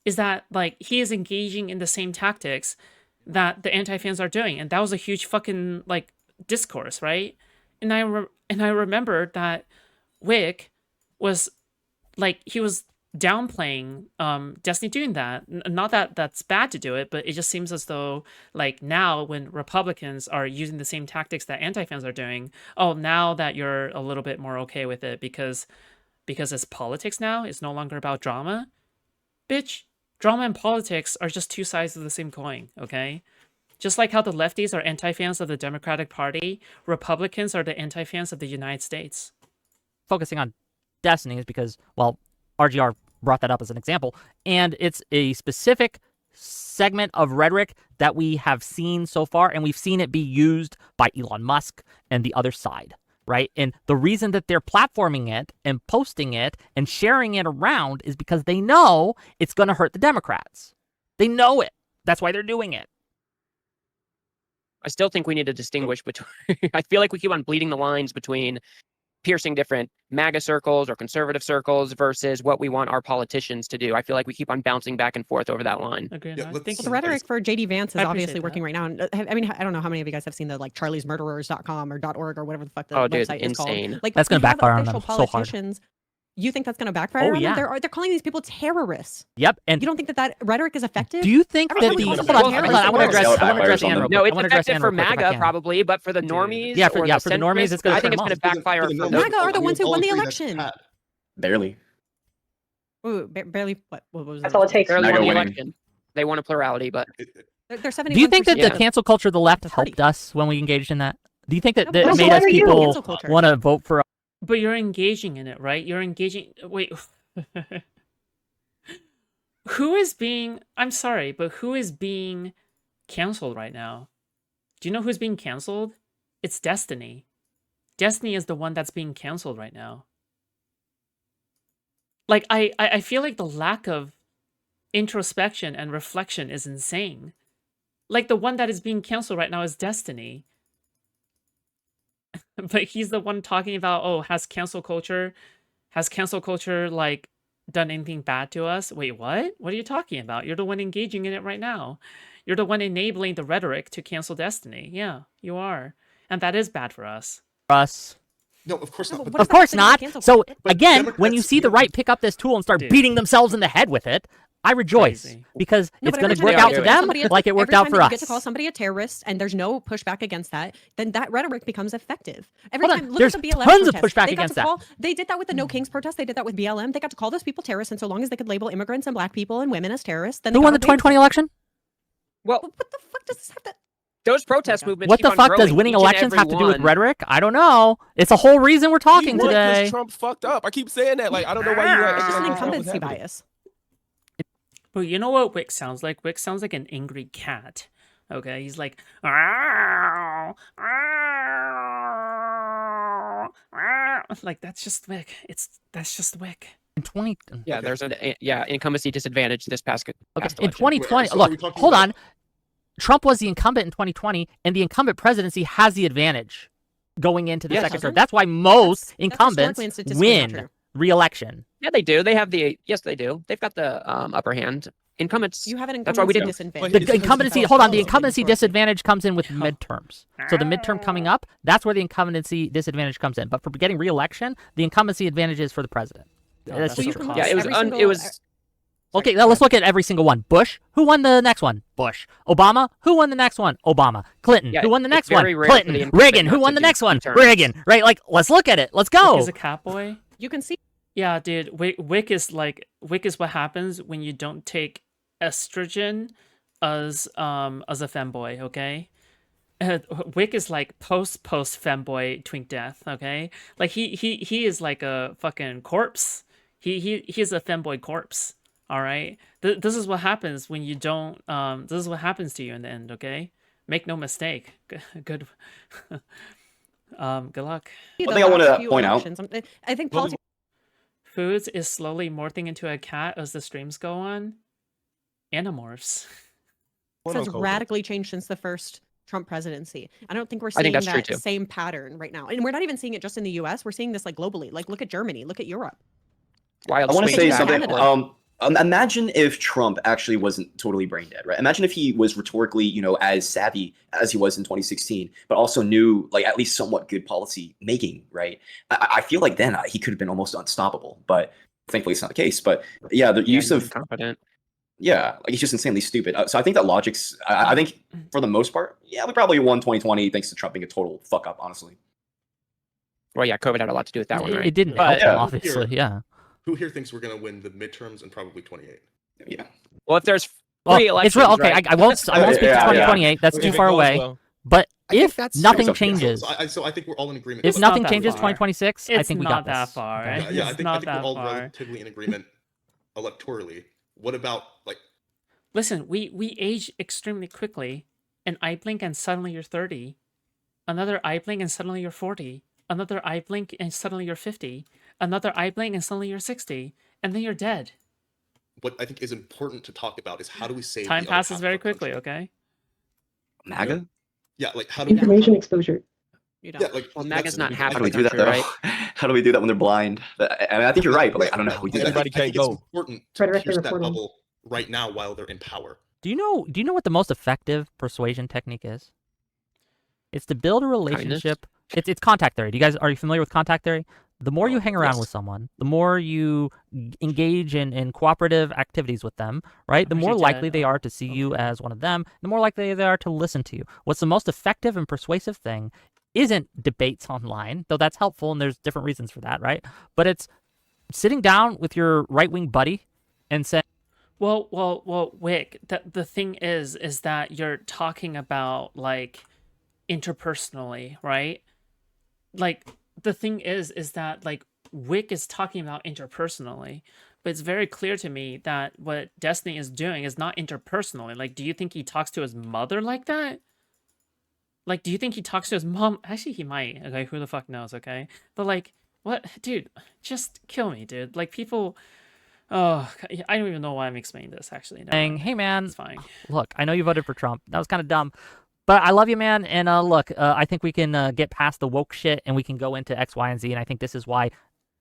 Is that like he is engaging in the same tactics that the anti-fans are doing, and that was a huge fucking like discourse, right? And I remember that Wick was like he was downplaying Destiny doing that. Not that that's bad to do it, but it just seems as though like now when Republicans are using the same tactics that anti-fans are doing, oh, now that you're a little bit more okay with it because it's politics now, it's no longer about drama. Bitch, drama and politics are just two sides of the same coin, okay? Just like how the lefties are anti-fans of the Democratic Party, Republicans are the anti-fans of the United States. focusing on Destiny is because, well, RGR brought that up as an example, and it's a specific segment of rhetoric that we have seen so far, and we've seen it be used by Elon Musk and the other side, right? And the reason that they're platforming it and posting it and sharing it around is because they know it's going to hurt the Democrats. They know it. That's why they're doing it. I still think we need to distinguish between. I feel like we keep on bleeding the lines between piercing different MAGA circles or conservative circles versus what we want our politicians to do. I feel like we keep on bouncing back and forth over that line. Agreed. Yeah, I let's- think The rhetoric for JD Vance is I obviously appreciate working right now. And I mean, I don't know how many of you guys have seen the like charliesmurderers.com or .org or whatever the fuck the Oh, dude, website is called. insane. Like That's gonna we have backfire on them official so hard. politicians. You think that's going to backfire Oh, on yeah. them? They're calling these people terrorists. Yep. And You don't think that rhetoric is effective? do you think Every that time we the call hold somebody on, a hold on, I want to terrorist, address it backfires on Ann real them. No, quick. I it's want to address effective Ann for real quick if I MAGA can. probably, but for the normies, Yeah, for- or yeah, the for the normies, centrists, it's gonna I think turn it's them going to off. backfire For the for normies, MAGA are the ones who won the all agree that's election. Pat. Barely. Ooh, barely. What was That's that? all it takes. barely MAGA won the winning. election. They won a plurality, but They're 71%. Do you think that Yeah. the cancel culture of the left Party. helped us when we engaged in that? Do you think that, No, that but it so made why us are you? people Cancel culture. want to vote for? But you're engaging in it, right? You're engaging. Wait. Who is being. I'm sorry, but who is being canceled right now? Do you know who's being canceled? It's Destiny. Destiny is the one that's being canceled right now. Like, I feel like the lack of introspection and reflection is insane. Like, the one that is being canceled right now is Destiny. But he's the one talking about, oh, has cancel culture, like, done anything bad to us? Wait, what? What are you talking about? You're the one engaging in it right now. You're the one enabling the rhetoric to cancel Destiny. Yeah, you are. And that is bad for us. No, of course No, not. but But what Of does that course have to do with not. cancel So culture? But again, when you Democrats- see the right pick up this tool and start Dude. beating themselves in the head with it, I rejoice Crazy. because No, it's but going every to time work you out get for to call them somebody a- like it worked every out time for that us. you get to call somebody a terrorist and there's no pushback against that, then that rhetoric becomes effective. Every Hold on, time, look there's at the BLM tons of protest. pushback They got against to that. call, They did that with the No Kings protest. They did that with BLM. They got to call those people terrorists, and so long as they could label immigrants and black people and women as terrorists, then Who they won got the away with 2020 it. election? well, What the fuck does this have to? those protest movements. What keep the on fuck does growing. winning Each and elections every have to do with one. rhetoric? I don't know. It's the whole reason we're talking He won 'cause today. Trump fucked up. I keep saying that. Like, I don't know why you It's just an like incumbency bias. But you know what Wick sounds like? Wick sounds like an angry cat. Okay, he's like, like that's just Wick. That's just Wick. In 20, Yeah, there's an incumbency disadvantage this past. okay, past in election. 2020, So are look, we talking hold about- on. Trump was the incumbent in 2020, and the incumbent presidency has the advantage going into the Yes. second term. That's why most incumbents historically and statistically not win true. re-election. Yeah, they do. They have the yes, they do. They've got the upper hand. Incumbents. You have an That's why we incumbency didn't- disadvantage. The It's because incumbency, it's hold on, the also incumbency historically. disadvantage comes in with Yeah. midterms. So the midterm coming up, that's where the incumbency disadvantage comes in. But for getting re-election, the incumbency advantage is for the president. Oh, That's that's just so true. cool. Yeah, it was. Every It single- was. Okay, now let's look at every single one. Bush, who won the next one? Bush. Obama, who won the next one? Obama. Clinton, Yeah, who won the it's next one? very rare for the Clinton. incumbent Reagan, not who to won the do next one? midterms. Reagan. Right, like, let's look at it. Let's Wick go. is a cat boy. You can see Yeah, dude. Wick is what happens when you don't take estrogen as a femboy. Okay. Wick is like post femboy twink death. Okay, like he is like a fucking corpse. He's a femboy corpse. All right. This is what happens when you don't. This is what happens to you in the end. Okay. Make no mistake. Good. Good luck. the One thing I wanna last few point out- elections. I think Well, politics Foods is slowly morphing into a cat as the streams go on. Animorphs. has radically changed since the first Trump presidency. I don't think we're I seeing think that's true, that too. same pattern right now. And we're not even seeing it just in the US. We're seeing this like globally. Like look at Germany, look at Europe. Wild I want to swings say back and something. forth. Imagine if Trump actually wasn't totally brain dead, right? Imagine if he was rhetorically, as savvy as he was in 2016, but also knew like at least somewhat good policy making, right? I feel like then he could have been almost unstoppable, but thankfully it's not the case. But yeah, the use he's of confident. like he's just insanely stupid. So I think that logic's. I think for the most part, yeah, we probably won 2020 thanks to Trump being a total fuck up, honestly. Well, yeah, COVID had a lot to do with that one, right? It didn't But- help him, Yeah. obviously. Yeah. Who here thinks we're going to win the midterms and probably 28? Yeah. Well, if there's Well, three elections, it's real. Okay, right? I won't speak to Yeah, 2028. That's Okay, too far goes away. well. But I think if that's- nothing So- changes, So I think we're all in agreement. if It's nothing not that changes far. 2026, I It's think we not got that this. far, Okay? right? I It's think not we're all that far. relatively in agreement electorally. What about like Listen, we age extremely quickly. An eye blink and suddenly you're 30. Another eye blink and suddenly you're 40. Another eye blink and suddenly you're 50. Another eye blink and suddenly you're 60. And then you're dead. what I think is important to talk about is how do we save Time the other passes half very of our quickly, country? okay? MAGA? Yeah, like how do we? Information exposure. You don't. Yeah, like Well, MAGA's not half How the do we do that country, though? right? How do we do that when they're blind? I think you're right, but like I don't know how we do that. Everybody can't it's go. important Try to to pierce that record 'em. bubble right now while they're in power. Do you know what the most effective persuasion technique is? It's to build a relationship. It's contact theory. Are you familiar with contact theory? The more you hang around yes. with someone, the more you engage in cooperative activities with them, right? The I'm more actually likely dead. they are to see you Okay. as one of them, the more likely they are to listen to you. What's the most effective and persuasive thing isn't debates online, though that's helpful and there's different reasons for that, right? But it's sitting down with your right-wing buddy and saying, Well, Wick, the thing is that you're talking about like interpersonally, right? Like the thing is that like Wick is talking about interpersonally, but it's very clear to me that what Destiny is doing is not interpersonally. Like, do you think he talks to his mother like that? Like, do you think he talks to his mom? Actually, he might. Okay, who the fuck knows? Okay, but like, what, dude? Just kill me, dude. Like people. Oh, I don't even know why I'm explaining this. Actually, never mind. hey man, It's fine. look, I know you voted for Trump. That was kind of dumb. But I love you, man. And look, I think we can get past the woke shit and we can go into X, Y, and Z. And I think this is why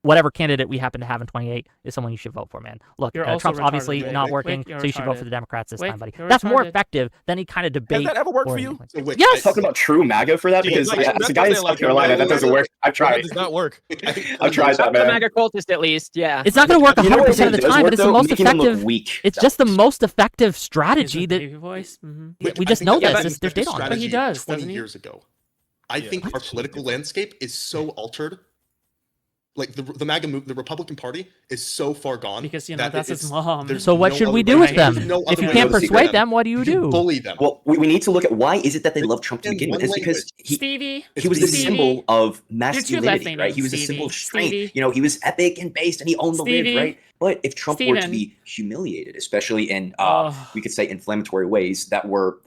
whatever candidate we happen to have in 28 is someone you should vote for, man. Look, You're also Trump's obviously retarded, not Wick. working, Wick, you're so you should vote for retarded. the Democrats this Wick, time, buddy. you're That's more retarded. effective than any kind of debate. Has that ever worked or for you? anything. So Wick, Yes! Talking about true MAGA for that Yeah, because like, as that's a guy in what I'm saying, South like, Carolina, that doesn't work. I've That tried. does not work. I've tried that, The man. MAGA cultist, at least, yeah. It's not going to work You know what 100% of the does time, work, but it's the though? most Making them look effective. weak. It's just the most effective strategy His that baby voice. Mm-hmm. Wick, we I just think know that this. was There's the data on it. But he strategy does, 20 doesn't he? years ago. I Yeah. think our political landscape is so altered like the MAGA the Republican Party is so far gone Because that that's his it's- mom. there's So what no should we other do way- with them? there's no If other you way can't to see persuade them. them, what do you do? Bully them. Well, we need to look at why is it that they love Trump to In begin with. one It's because language. Stevie, he was the Stevie, symbol of too masculinity, left-leaning, right? He was a Stevie. symbol of strength. Stevie. You know, he was epic and based, and he owned the Stevie. libs, right? But if Trump were to Steven. be humiliated, especially in Oh. we could say inflammatory ways that were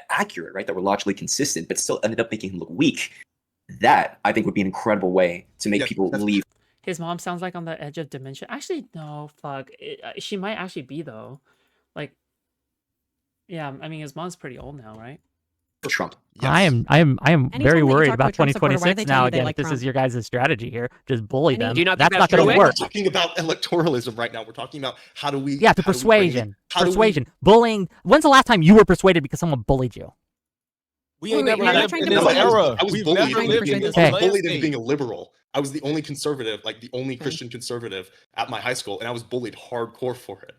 accurate, right? That were logically consistent, but still ended up making him look weak. That I think would be an incredible way to make Yeah, people that's- leave. His mom sounds like on the edge of dementia. Actually, no, fuck. She might actually be though. Like, yeah, I mean, his mom's pretty old now, right? Trump. Yes. I am Anytime very that you worried talk to a about Trump supporter, why do 2026 they tell now. you they Again, like if this is Trump? your guys' strategy here, just bully them. Do you not think That's not that's going true, to Wick? work. We're talking about electoralism right now. We're talking about how do we Yeah, to how do we bring in- persuasion. how do we- Persuasion. Bullying. When's the last time you were persuaded because someone bullied you? We ain't Wait, never you're not lived trying in to this bully us. era. I was We've bullied never Trying to lived in persuade this us. I Okay. was bullied into landscape. being a liberal. I was the only conservative, like the only Christian conservative at my high school, and I was bullied hardcore for it.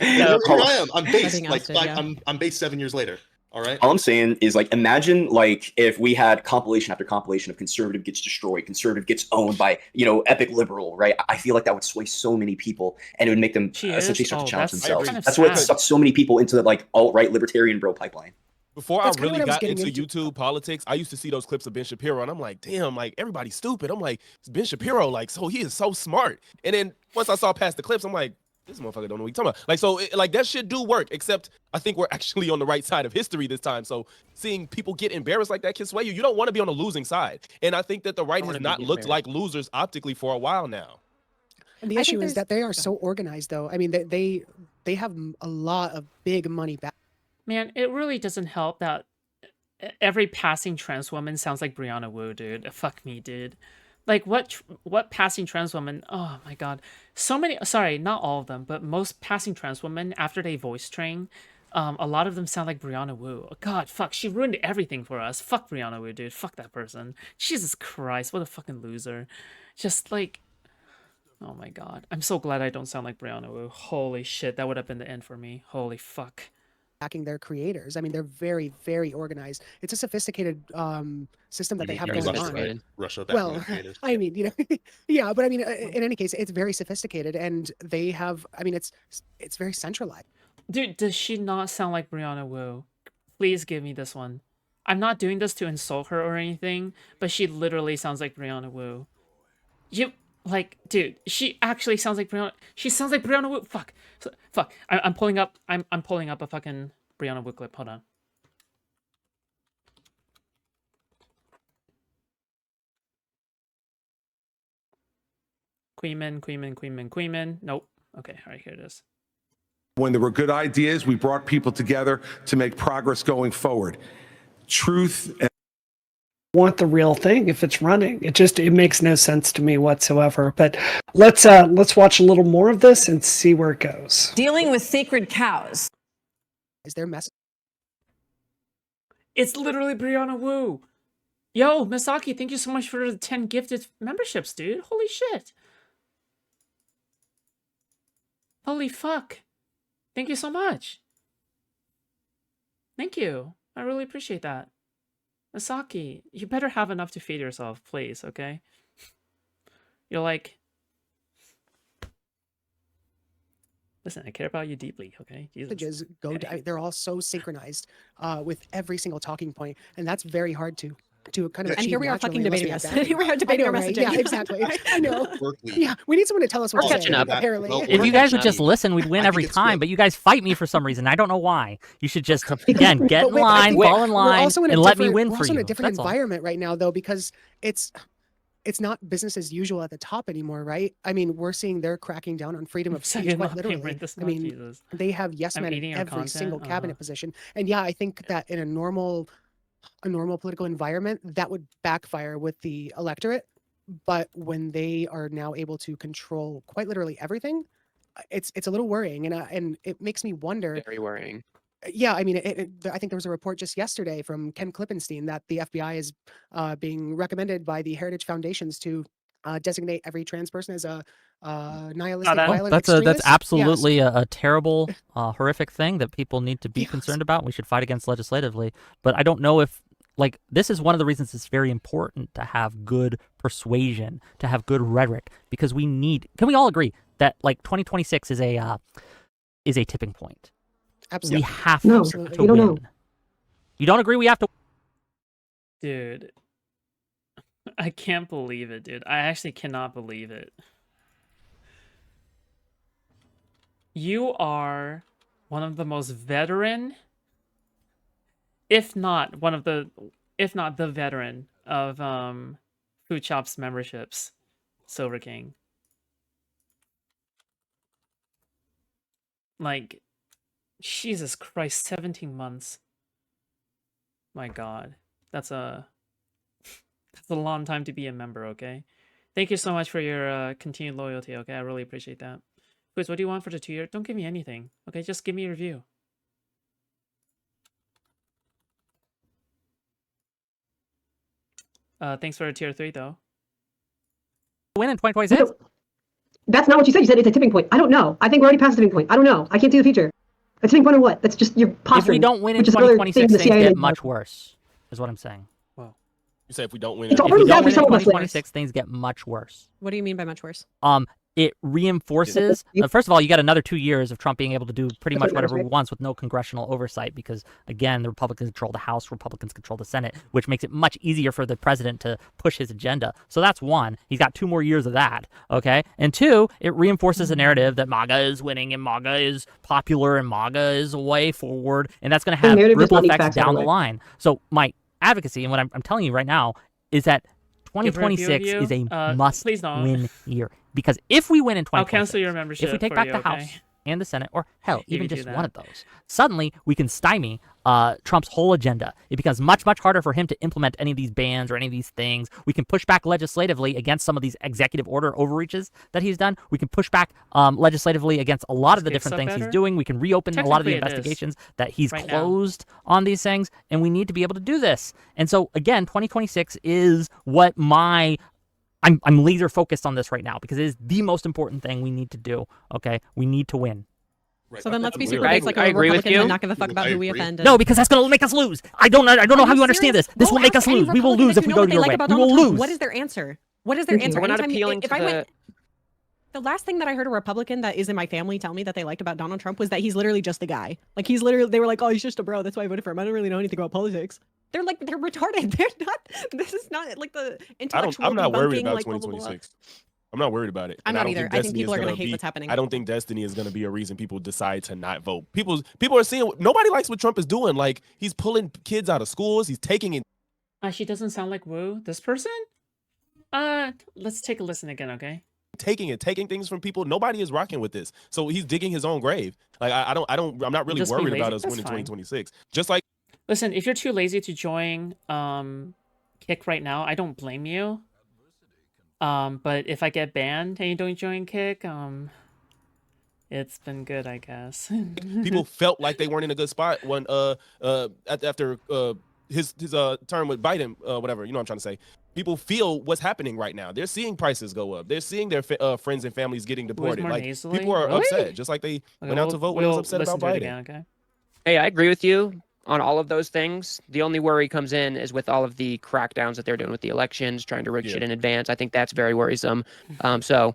Here I am. I'm based being like ousted, yeah. I'm based 7 years later. All right. All I'm saying is, like, imagine like if we had compilation after compilation of conservative gets destroyed, conservative gets owned by, you know, epic liberal, right? I feel like that would sway so many people, and it would make them She essentially is? start to Oh, challenge that's themselves. kind of That's what sad. sucked so many people into the like alt-right libertarian bro pipeline. Before That's I kinda really what I was got getting into into. YouTube politics, I used to see those clips of Ben Shapiro, and I'm like, damn, like everybody's stupid. I'm like, it's Ben Shapiro, like, so he is so smart. And then once I saw past the clips, I'm like, this motherfucker don't know what he's talking about. Like, so like that shit do work, except I think we're actually on the right side of history this time. So seeing people get embarrassed like that can sway you. You don't want to be on the losing side. And I think that the right I has wanna not be looked embarrassed. like losers optically for a while now. And the I issue think is that they are so organized, though. I mean, they have a lot of big money back. Man, it really doesn't help that every passing trans woman sounds like Brianna Wu, dude. Fuck me, dude. Like what passing trans woman? Oh my god, so many. Sorry, not all of them, but most passing trans women after they voice train, a lot of them sound like Brianna Wu. God, fuck, she ruined everything for us. Fuck Brianna Wu, dude. Fuck that person. Jesus Christ, what a fucking loser. Just like, oh my god, I'm so glad I don't sound like Brianna Wu. Holy shit, that would have been the end for me. Holy fuck. Backing their creators. I mean, they're very, very organized. It's a sophisticated system that they have Very going on. sophisticated. Russia back Well, when it created. I mean, you know, yeah, but I mean, in any case, it's very sophisticated, and they have. I mean, it's very centralized. Dude, does she not sound like Brianna Wu? Please give me this one. I'm not doing this to insult her or anything, but she literally sounds like Brianna Wu. You like, dude, she actually sounds like Brianna. She sounds like Brianna Wu. Fuck, fuck. I'm pulling up. I'm pulling up a fucking Brianna Wu clip. Hold on. Queenman. Nope. Okay, all right, here it is. When there were good ideas, we brought people together to make progress going forward. Truth and Want the real thing if it's running. It makes no sense to me whatsoever. But let's watch a little more of this and see where it goes. Dealing with sacred cows. Is their message? It's literally Brianna Wu. Yo, Misaki, thank you so much for the 10 gifted memberships, dude. Holy shit. Holy fuck. Thank you so much. Thank you. I really appreciate that. Misaki, you better have enough to feed yourself, please, okay? You're like... Listen, I care about you deeply, okay? Jesus. Messages go. They're all so synchronized with every single talking point, and that's very hard to kind of. And achieve here we are naturally fucking unless debating we have this. backing. Here we are I debating know, our right? messaging. Yeah, exactly. I know. Berkeley. Yeah, we need someone to tell us what We're to catching say. up. Apparently. Well, If you guys would just Personality. listen, we'd win I think every it's time. good. But you guys fight me for some reason. I don't know why. You should just again get But in Wick, I line, think fall in we're line, also in a and let me different- win we're for also in you. a different That's all. environment right now, though, because it's not business as usual at the top anymore, right? I mean, we're seeing they're cracking down on freedom of speech Second, quite not paying literally. rent this I month, mean, Jesus. they have yes I'm men eating in our every content? single Uh-huh. cabinet position, and yeah, I think that in a normal political environment, that would backfire with the electorate. But when they are now able to control quite literally everything, it's a little worrying, and it makes me wonder. Very worrying. Yeah, I mean, I think there was a report just yesterday from Ken Klippenstein that the FBI is being recommended by the Heritage Foundations to designate every trans person as a nihilistic, that- violent That's extremist. absolutely a terrible, horrific thing that people need to be Yes. concerned about. We should fight against legislatively. But I don't know if like this is one of the reasons it's very important to have good persuasion, to have good rhetoric, because we need. Can we all agree that like 2026 is a tipping point? Absolutely. We have No, to we don't win. know. You don't agree? We have to. Dude, I can't believe it, dude. I actually cannot believe it. You are one of the most veteran, if not the veteran of Foodshops memberships, Silver King. Like, Jesus Christ, 17 months. My God, that's a long time to be a member. Okay, thank you so much for your continued loyalty. Okay, I really appreciate that. Quiz, what do you want for the 2-year? Don't give me anything. Okay, just give me a review. Thanks for a tier 3 though. Win in 2026. That's not what you said. You said it's a tipping point. I don't know. I think we're already past the tipping point. I don't know. I can't see the future. A tipping point on what? That's just your posturing. If we don't win in which is another thing 2026, the things CIA get does. much worse. Is what I'm saying. You say if we don't win, It's it- If already we don't bad for win in some of us. 2026, things get much worse. What do you mean by much worse? It reinforces. First of all, you got another 2 years of Trump being able to do pretty much whatever he wants with no congressional oversight, because again, the Republicans control the House, Republicans control the Senate, which makes it much easier for the president to push his agenda. So that's one. He's got 2 more years of that. Okay, and 2, it reinforces the narrative that MAGA is winning and MAGA is popular and MAGA is a way forward, and that's going to have narrative does ripple not need effects facts, by the down the way. line. So my advocacy and what I'm telling you right now is that Give a review 2026 is you. a Please don't. must-win year, because if we win in I'll 2026, cancel your membership if we take for back you, the okay? House and the Senate, or hell, You even can do just that. one of those, suddenly we can stymie Trump's whole agenda. It becomes much, much harder for him to implement any of these bans or any of these things. We can push back legislatively against some of these executive order overreaches that he's done. We can push back legislatively against a lot of the This different kicks things up he's better? doing. We can reopen a lot of the Technically it is, investigations that he's right now. closed on these things, and we need to be able to do this. And so, again, 2026 is what I'm laser focused on this right now, because it is the most important thing we need to do. Okay, we need to win. Right. So then let's be I super agree. base like I a agree with Republican and you. not give a fuck about I who we agree. offend. No, because that's gonna make us lose. I don't know how you understand this. This will make us lose. We will lose if we go to your way. We will lose. What is their answer? What is their answer? We're not Anytime- appealing if to I went, the. the last thing that I heard a Republican that is in my family tell me that they liked about Donald Trump was that he's literally just a guy. Like he's literally, they were like, oh, he's just a bro. That's why I voted for him. I don't really know anything about politics. They're retarded. They're not. This is not like the intellectual. I'm not worried debunking, about like, blah, blah, blah. 2026. I'm not worried about it. I'm And not I don't either. think I think Destiny people is are gonna gonna hate be- what's happening. I don't think Destiny is going to be a reason people decide to not vote. People are seeing nobody likes what Trump is doing. Like he's pulling kids out of schools. He's taking it. She doesn't sound like Wu. This person? Let's take a listen again, okay? Taking things from people. Nobody is rocking with this. So he's digging his own grave. Like I'm not really Just be worried about lazy. us That's winning fine. 2026. Just like Listen, if you're too lazy to join Kick right now, I don't blame you. But if I get banned and you don't join Kick, it's been good, I guess. people felt like they weren't in a good spot when after his term with Biden, whatever, you know what I'm trying to say. People feel what's happening right now. They're seeing prices go up. They're seeing their friends and families getting deported. more Like nasally? people are Really? upset, just like they Okay, went out to vote when they was we'll upset listen about to it Biden. again, okay? Hey, I agree with you on all of those things. The only worry comes in is with all of the crackdowns that they're doing with the elections, trying to rig Yeah. shit in advance. I think that's very worrisome. So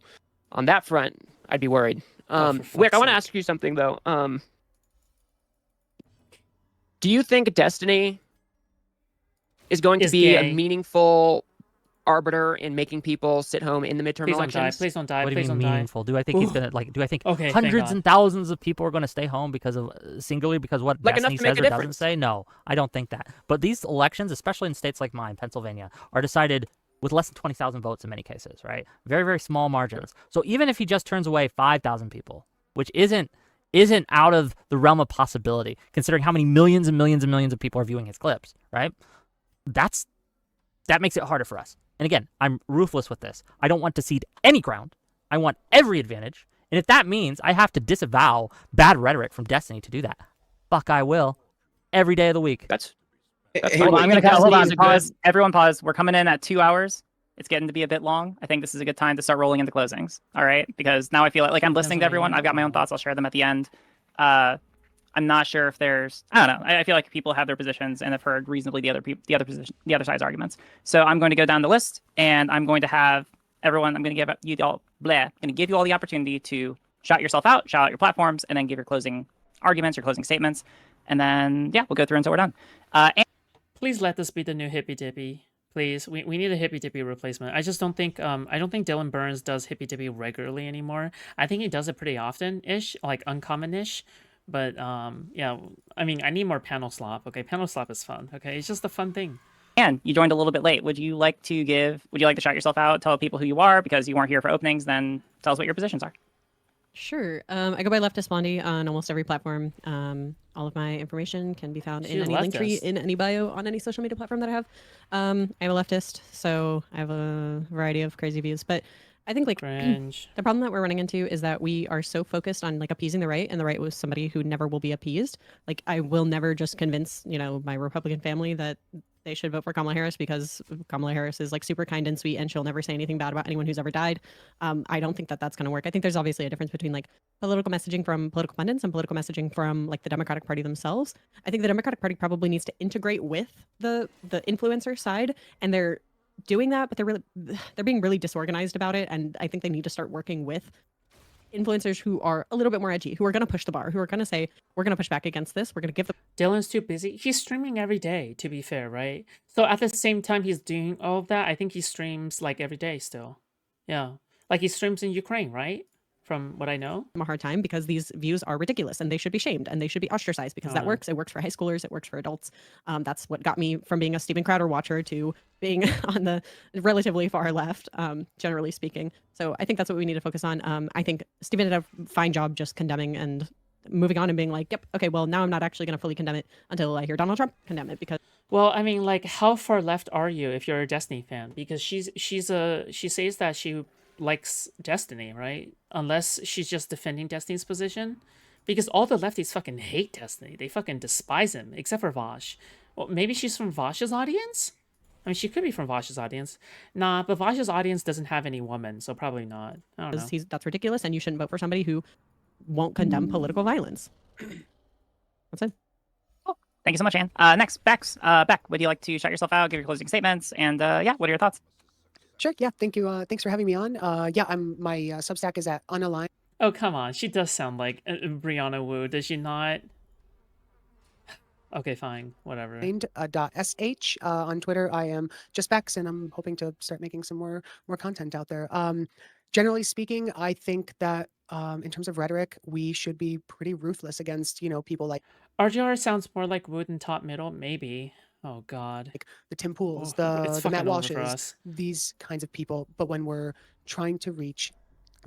on that front, I'd be worried. Oh, for Wick, I fuck's want to sake. ask you something though. Do you think Destiny is going to Is be a gay. meaningful arbiter in making people sit home in the midterm Please don't die. elections? Please don't die. What do you please mean don't die. meaningful? Do I think he's Ooh. gonna do I think Okay, thank hundreds God. and thousands of people are gonna stay home because of singularly because what Like enough Destiny to make says a or doesn't difference. say? No, I don't think that. But these elections, especially in states like mine, Pennsylvania, are decided with less than 20,000 votes in many cases, right? Very, very small margins. So even if he just turns away 5,000 people, which isn't out of the realm of possibility, considering how many millions and millions and millions of people are viewing his clips, right? That makes it harder for us. And again, I'm ruthless with this. I don't want to cede any ground. I want every advantage. And if that means I have to disavow bad rhetoric from Destiny to do that, fuck, I will. Every day of the week. That's Hey, fine. Well, Well, I'm you gonna think hold Destiny on. is a Pause. Everyone, pause. We're coming in at 2 hours. It's getting to be a bit long. I think this is a good time to start rolling into closings. All right, because now I feel like I'm listening to everyone. I've got my own thoughts. I'll share them at the end. I'm not sure if there's, I don't know. I feel like people have their positions and have heard reasonably the other side's arguments. So I'm going to go down the list, and I'm going to have everyone. I'm going to give you all the opportunity to shout yourself out, shout out your platforms, and then give your closing arguments, your closing statements, and then yeah, we'll go through until we're done. Please let this be the new Hippy Dippy. Please, we need a Hippy Dippy replacement. I just don't think Dylan Burns does Hippy Dippy regularly anymore. I think he does it pretty often-ish, like uncommon-ish. But yeah, I mean, I need more panel slop. Okay, panel slop is fun. Okay, it's just a fun thing. And you joined a little bit late. Would you like to shout yourself out, tell people who you are because you weren't here for openings? Then tell us what your positions are. Sure. I go by Leftist Blondie on almost every platform. All of my information can be found in any link tree, in any bio, on any social media platform that I have. I'm a leftist, so I have a variety of crazy views. But I think like the problem that we're running into is that we are so focused on like appeasing the right, and the right was somebody who never will be appeased. Like I will never just convince, my Republican family that they should vote for Kamala Harris because Kamala Harris is like super kind and sweet and she'll never say anything bad about anyone who's ever died. I don't think that that's going to work. I think there's obviously a difference between like political messaging from political pundits and political messaging from like the Democratic Party themselves. I think the Democratic Party probably needs to integrate with the influencer side, and they're doing that, but they're being really disorganized about it. And I think they need to start working with influencers who are a little bit more edgy, who are going to push the bar, who are going to say, we're going to push back against this. We're going to give the... Dylan's too busy. He's streaming every day, to be fair, right? So at the same time he's doing all of that, I think he streams like every day still. Yeah. Like he streams in Ukraine, right? From what I know. A hard time because these views are ridiculous and they should be shamed and they should be ostracized because that works. It works for high schoolers. It works for adults. That's what got me from being a Steven Crowder watcher to being on the relatively far left, generally speaking. So I think that's what we need to focus on. I think Steven did a fine job just condemning and moving on and being like, yep, okay, well, now I'm not actually going to fully condemn it until I hear Donald Trump condemn it because... Well, I mean, like, how far left are you if you're a Destiny fan? Because she says that she likes Destiny, right? Unless she's just defending Destiny's position. Because all the lefties fucking hate Destiny. They fucking despise him, except for Vosh. Well, maybe she's from Vosh's audience? I mean, she could be from Vosh's audience. Nah, but Vosh's audience doesn't have any women, so probably not. I don't know. That's ridiculous, and you shouldn't vote for somebody who won't condemn political violence. That's it. Cool. Thank you so much, Anne. Next, Bex. Beck, would you like to shout yourself out, give your closing statements, and yeah, what are your thoughts? Sure. Yeah. Thank you. Thanks for having me on. Yeah. My Substack is at unaligned. Oh, come on. She does sound like Brianna Wu, does she not? Okay, fine. Whatever. .sh. On Twitter, I am just Bex, and I'm hoping to start making some more content out there. Generally speaking, I think that in terms of rhetoric, we should be pretty ruthless against, people like... RGR sounds more like Wu than top middle, maybe. Oh God, like the Tim Pools, the Matt Walshes, these kinds of people. But when we're trying to reach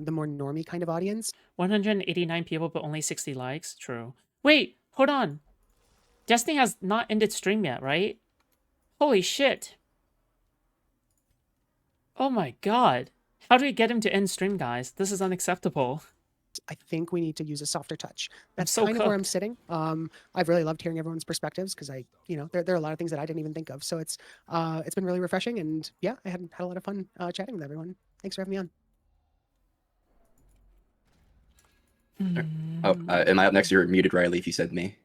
the more normie kind of audience, 189 people, but only 60 likes. True. Wait, hold on. Destiny has not ended stream yet, right? Holy shit. Oh my God. How do we get him to end stream, guys? This is unacceptable. I think we need to use a softer touch. That's so kind of where I'm sitting. I've really loved hearing everyone's perspectives because there are a lot of things that I didn't even think of. So it's been really refreshing, and yeah, I had a lot of fun chatting with everyone. Thanks for having me on. Oh, am I up next? You're muted, Riley, if you said me.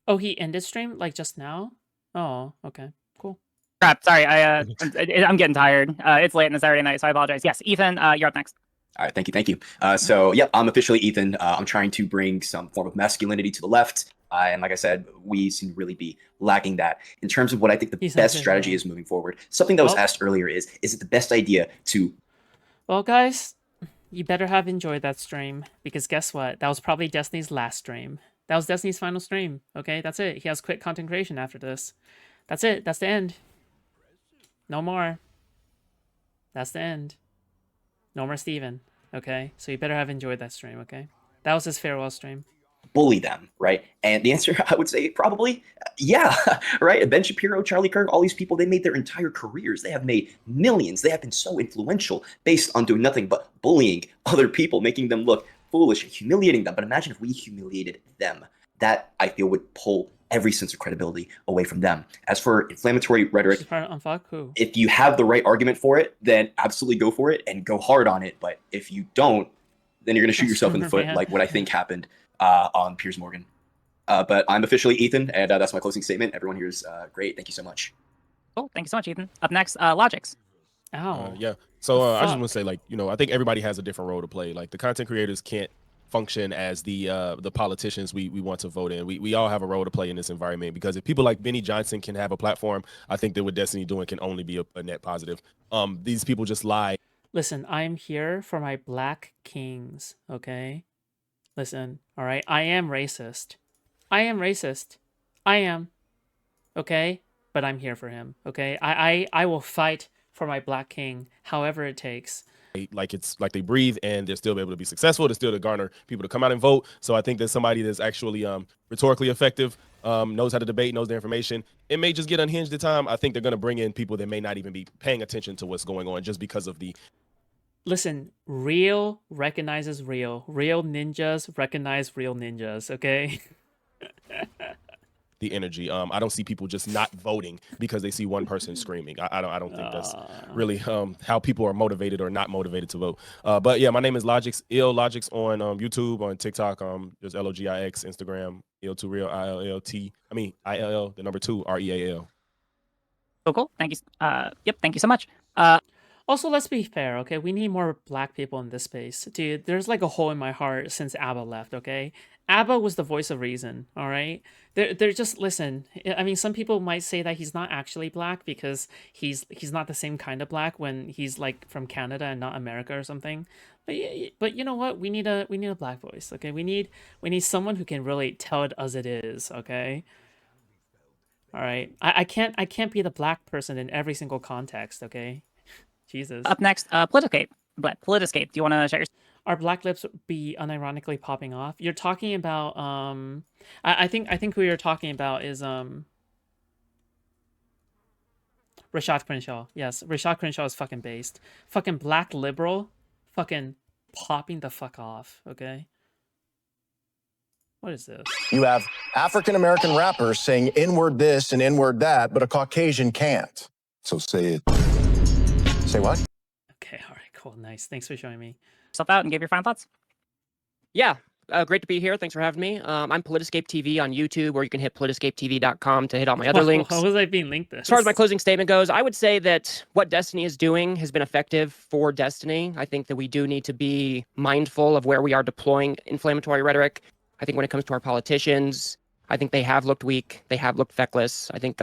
Oh, he ended stream like just now? Oh, okay, cool. Crap, sorry, I'm getting tired. It's late on a Saturday night, so I apologize. Yes, Ethan, you're up next. All right, thank you. So, yeah, I'm officially Ethan. I'm trying to bring some form of masculinity to the left. And like I said, we seem to really be lacking that. In terms of what I think the best strategy is moving forward, something that was asked earlier is it the best idea to... Well, guys, you better have enjoyed that stream, because guess what? That was probably Destiny's last stream. That was Destiny's final stream, okay? That's it. He has quit content creation after this. That's it. That's the end. No more. That's the end. No more Steven, okay? So you better have enjoyed that stream, okay? That was his farewell stream. Bully them, right? And the answer, I would say, probably, yeah, right? Ben Shapiro, Charlie Kirk, all these people, they made their entire careers. They have made millions. They have been so influential based on doing nothing but bullying other people, making them look foolish, humiliating them. But imagine if we humiliated them. That, I feel, would pull every sense of credibility away from them. As for inflammatory rhetoric, if you have the right argument for it, then absolutely go for it and go hard on it. But if you don't, then you're going to shoot yourself in the foot, like what I think happened on Piers Morgan. But I'm officially Ethan, and that's my closing statement. Everyone here is great. Thank you so much. Cool. Thank you so much, Ethan. Up next, Logics. Ow. Yeah. So I just fuck? want to say, like, I think everybody has a different role to play. Like, the content creators can't function as the politicians we want to vote in. We all have a role to play in this environment, because if people like Benny Johnson can have a platform, I think that what Destiny doing can only be a net positive. These people just lie. Listen, I'm here for my black kings, okay? Listen, all right? I am racist. I am racist. I am. Okay? But I'm here for him, okay? I will fight for my black king however it takes. Like it's like they breathe, and they're still able to be successful. They're still to garner people to come out and vote. So I think that somebody that's actually rhetorically effective, knows how to debate, knows the information. It may just get unhinged at time. I think they're going to bring in people that may not even be paying attention to what's going on just because of the. Listen, real recognizes real. Real ninjas recognize real ninjas, okay? The energy. I don't see people just not voting because they see one person screaming. I don't think that's really how people are motivated or not motivated to vote. But yeah, my name is Logix, Logix on YouTube, on TikTok, there's LOGIX, Instagram, Ill2Real, ILL, the number 2, REAL. Cool. Thank you. Yep. Thank you so much. Also, let's be fair, okay? We need more black people in this space. Dude, there's like a hole in my heart since ABBA left, okay? ABBA was the voice of reason, all right? They're just, listen, I mean, some people might say that he's not actually black because he's not the same kind of black when he's like from Canada and not America or something. But you know what? We need a black voice, okay? We need someone who can really tell it as it is, okay? All right. I can't be the black person in every single context, okay? Jesus. Up next, Politicate. Politicate. Do you want to share your... Our black lips be unironically popping off? You're talking about I think who you're talking about is Rashad Crenshaw. Yes, Rashad Crenshaw is fucking based. Fucking black liberal, fucking popping the fuck off. Okay. What is this? You have African American rappers saying N-word this and N-word that, but a Caucasian can't. So say it. Say what? Okay, all right, cool, nice. Thanks for showing me. Yourself out and give your final thoughts. Yeah, great to be here. Thanks for having me. I'm Politiscape TV on YouTube, or you can hit politiscapetv.com to hit all my other links. How was I being linked this? As far as my closing statement goes, I would say that what Destiny is doing has been effective for Destiny. I think that we do need to be mindful of where we are deploying inflammatory rhetoric. I think when it comes to our politicians, I think they have looked weak. They have looked feckless. I think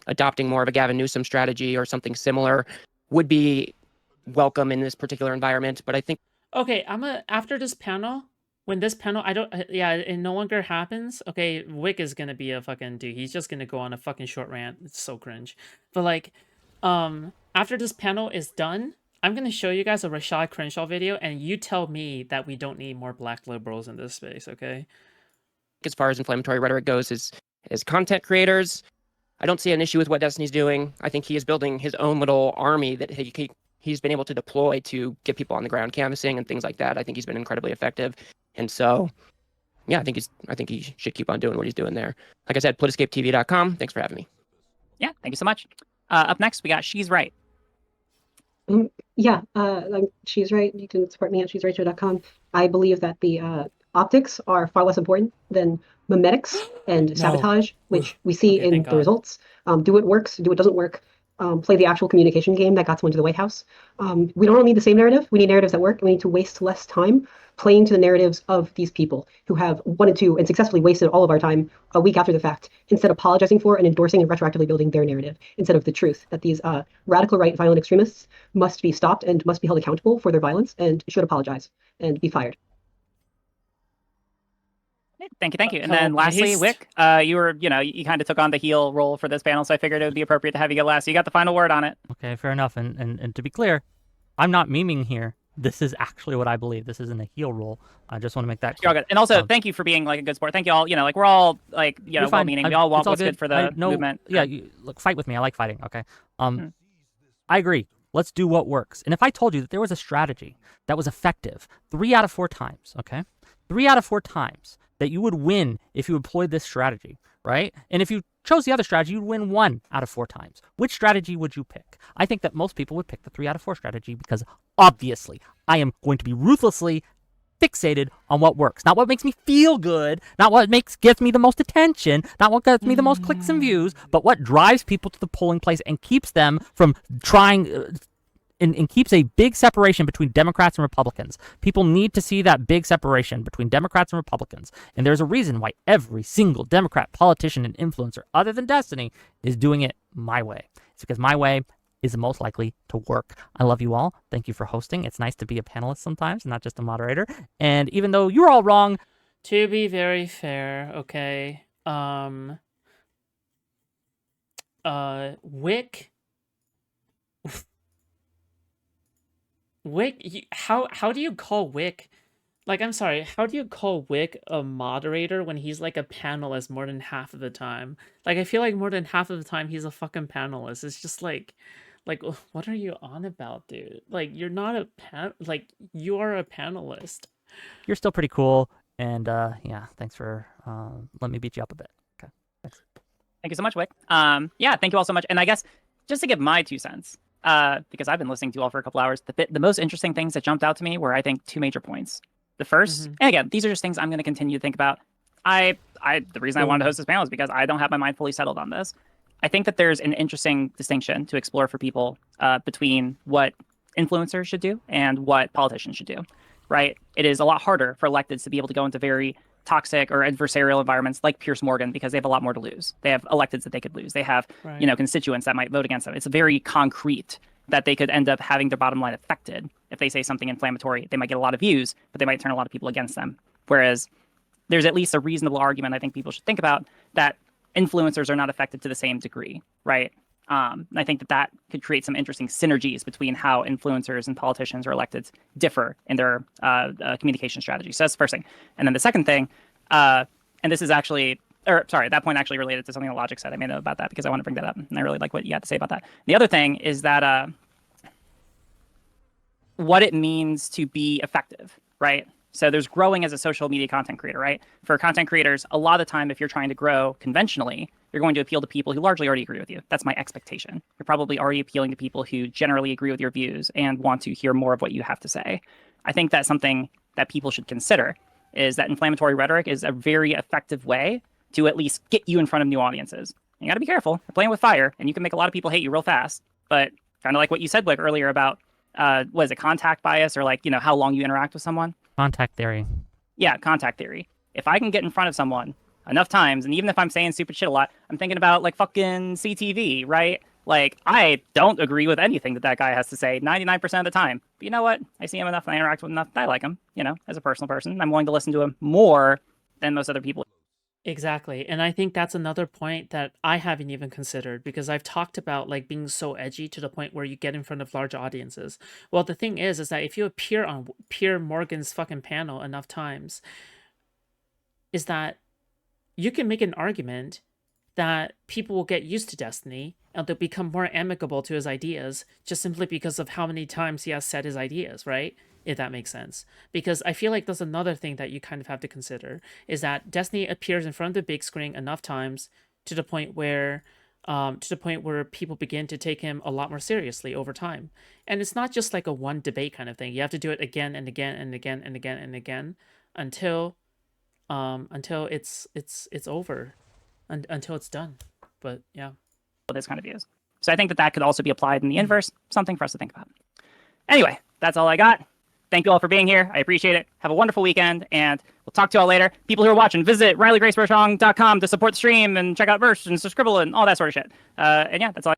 adopting more of a Gavin Newsom strategy or something similar would be welcome in this particular environment. But I think... Okay, after this panel, when this panel, it no longer happens, okay, Wick is gonna be a fucking dude. He's just gonna go on a fucking short rant. It's so cringe. But like, after this panel is done, I'm gonna show you guys a Rashad Crenshaw video, and you tell me that we don't need more black liberals in this space, okay? As far as inflammatory rhetoric goes, as content creators, I don't see an issue with what Destiny's doing. I think he is building his own little army that he's been able to deploy to get people on the ground canvassing and things like that. I think he's been incredibly effective. And so, yeah, I think he should keep on doing what he's doing there. Like I said, politiscapetv.com. Thanks for having me. Yeah, thank you so much. Up next, we got She's Right. Yeah, she's right. You can support me at she'srightshow.com. I believe that the optics are far less important than memetics and sabotage, which we see in the results. Do what works, do what doesn't work. Play the actual communication game that got someone to the White House. We don't all need the same narrative. We need narratives that work. We need to waste less time playing to the narratives of these people who have wanted to and successfully wasted all of our time a week after the fact, instead of apologizing for and endorsing and retroactively building their narrative, instead of the truth that these radical right violent extremists must be stopped and must be held accountable for their violence and should apologize and be fired. Thank you. And then lastly, Wick, you kind of took on the heel role for this panel, so I figured it would be appropriate to have you go last. So you got the final word on it. Okay, fair enough. And to be clear, I'm not memeing here. This is actually what I believe. This isn't a heel role. I just want to make that clear. You're all good. And also, thank you for being like a good sport. Thank you all. We're all like, well-meaning. We all want what's good for the movement. Yeah, look, fight with me. I like fighting. Okay. I agree. Let's do what works. And if I told you that there was a strategy that was effective 3 out of 4 times, okay, 3 out of 4 times that you would win if you employed this strategy, right? And if you chose the other strategy, you'd win 1 out of 4 times. Which strategy would you pick? I think that most people would pick the 3 out of 4 strategy because obviously I am going to be ruthlessly fixated on what works, not what makes me feel good, not what gets me the most attention, not what gets me the most clicks and views, but what drives people to the polling place and keeps them from trying and keeps a big separation between Democrats and Republicans. People need to see that big separation between Democrats and Republicans. And there's a reason why every single Democrat politician and influencer other than Destiny is doing it my way. It's because my way is the most likely to work. I love you all. Thank you for hosting. It's nice to be a panelist sometimes, not just a moderator. And even though you're all wrong, to be very fair, okay. Wick, how do you call Wick? Like, I'm sorry, how do you call Wick a moderator when he's like a panelist more than half of the time? Like, I feel like more than half of the time he's a fucking panelist. It's just like, what are you on about, dude? Like, you're not a you are a panelist. you're still pretty cool. And yeah, thanks for letting me beat you up a bit. Okay, thanks. Thank you so much, Wick. Yeah, thank you all so much. And I guess just to give my 2 cents, because I've been listening to you all for a couple hours, the most interesting things that jumped out to me were, I think, 2 major points. The first, and again, these are just things I'm going to continue to think about. The reason I wanted to host this panel is because I don't have my mind fully settled on this. I think that there's an interesting distinction to explore for people between what influencers should do and what politicians should do, right? It is a lot harder for electeds to be able to go into very toxic or adversarial environments like Piers Morgan because they have a lot more to lose. They have electeds that they could lose. They have, constituents that might vote against them. It's very concrete that they could end up having their bottom line affected. If they say something inflammatory, they might get a lot of views, but they might turn a lot of people against them. Whereas there's at least a reasonable argument I think people should think about that influencers are not affected to the same degree, right? And I think that could create some interesting synergies between how influencers and politicians or electeds differ in their communication strategy. So that's the first thing. And then the second thing, and this is actually, that point actually related to something that Logic said. I made a note about that because I want to bring that up, and I really like what you had to say about that. The other thing is that what it means to be effective, right? So there's growing as a social media content creator, right? For content creators, a lot of the time, if you're trying to grow conventionally, you're going to appeal to people who largely already agree with you. That's my expectation. You're probably already appealing to people who generally agree with your views and want to hear more of what you have to say. I think that's something that people should consider, is that inflammatory rhetoric is a very effective way to at least get you in front of new audiences. You got to be careful. You're playing with fire, and you can make a lot of people hate you real fast. But kind of like what you said, Wick, earlier about, what is it, contact bias, or how long you interact with someone? Contact theory. Yeah, contact theory. If I can get in front of someone enough times, and even if I'm saying stupid shit a lot, I'm thinking about fucking CTV, right? I don't agree with anything that guy has to say 99% of the time. But you know what? I see him enough and I interact with him enough. I like him, as a personal person. I'm willing to listen to him more than most other people. Exactly. And I think that's another point that I haven't even considered, because I've talked about being so edgy to the point where you get in front of large audiences. Well, the thing is that if you appear on Piers Morgan's fucking panel enough times, is that you can make an argument that people will get used to Destiny and they'll become more amicable to his ideas just simply because of how many times he has said his ideas, right? If that makes sense. Because I feel like that's another thing that you kind of have to consider, is that Destiny appears in front of the big screen enough times to the point where people begin to take him a lot more seriously over time. And it's not just like a one debate kind of thing. You have to do it again and again and again and again and again until it's over, until it's done. But yeah, this kind of views. So I think that could also be applied in the inverse. Something for us to think about. Anyway, that's all I got. Thank you all for being here. I appreciate it. Have a wonderful weekend, and we'll talk to you all later. People who are watching, visit RileyGraceBertrand.com to support the stream and check out Verse and Scribble and all that sort of shit. And yeah, that's all.